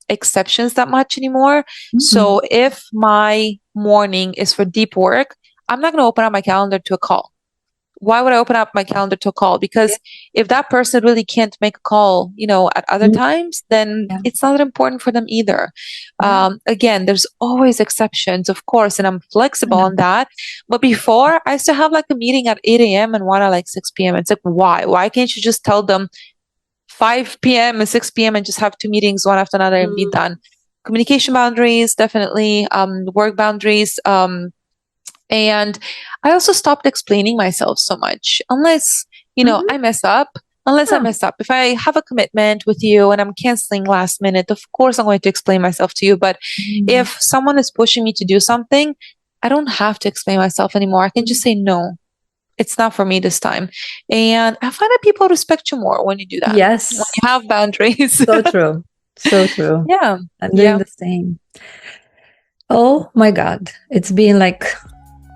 Speaker 1: exceptions that much anymore. So if my morning is for deep work, I'm not going to open up my calendar to a call. Why would I open up my calendar to a call? Because if that person really can't make a call, at other times, then it's not that important for them either. Again, there's always exceptions, of course, and I'm flexible on that. But before, I used to have a meeting at 8 a.m. and one at 6 p.m. It's why? Why can't you just tell them 5 p.m. and 6 p.m. and just have 2 meetings one after another and be done? Communication boundaries, definitely. Work boundaries. And I also stopped explaining myself so much, unless,
Speaker 2: Mhm.
Speaker 1: I mess up. Unless I
Speaker 2: Yeah.
Speaker 1: mess up. If I have a commitment with you and I'm canceling last minute, of course I'm going to explain myself to you. But
Speaker 2: Mhm.
Speaker 1: if someone is pushing me to do something, I don't have to explain myself anymore. I can just say, no, it's not for me this time. And I find that people respect you more when you do that, when
Speaker 2: Yes.
Speaker 1: you have boundaries.
Speaker 2: So true. So true.
Speaker 1: Yeah.
Speaker 2: I'm doing
Speaker 1: Yeah.
Speaker 2: the same. Oh my God. It's been like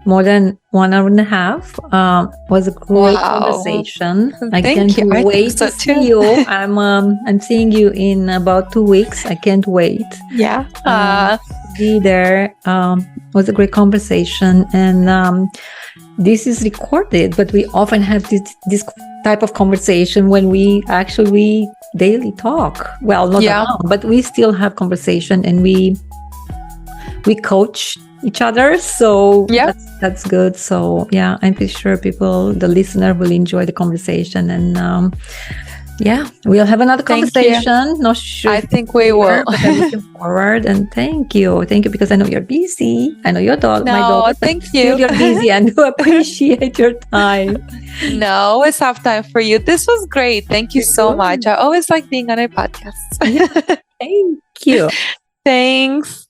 Speaker 2: more than 1 hour and a half. Was a great
Speaker 1: Wow.
Speaker 2: conversation. I
Speaker 1: Thank
Speaker 2: can't
Speaker 1: you. I think
Speaker 2: wait to
Speaker 1: so
Speaker 2: see
Speaker 1: too.
Speaker 2: you. I'm seeing you in about 2 weeks. I can't wait.
Speaker 1: Yeah.
Speaker 2: To be there. Was a great conversation, and this is recorded. But we often have this type of conversation when we actually daily talk. Well, not
Speaker 1: Yeah.
Speaker 2: alone, but we still have conversation, and we coach each other, so
Speaker 1: Yeah.
Speaker 2: that's good. So yeah, I'm pretty sure the listener will enjoy the conversation, and yeah, we'll have another
Speaker 1: Thank you.
Speaker 2: conversation. Not sure
Speaker 1: I think we will.
Speaker 2: but I'm looking forward. And thank you because I know you're busy. I know your dog, my
Speaker 1: No,
Speaker 2: daughter, but
Speaker 1: thank
Speaker 2: still
Speaker 1: you.
Speaker 2: you're busy, and do appreciate your time.
Speaker 1: No, always have time for you. This was great. Thank you so much. I always like being on a podcast.
Speaker 2: Yeah, thank you.
Speaker 1: Thanks.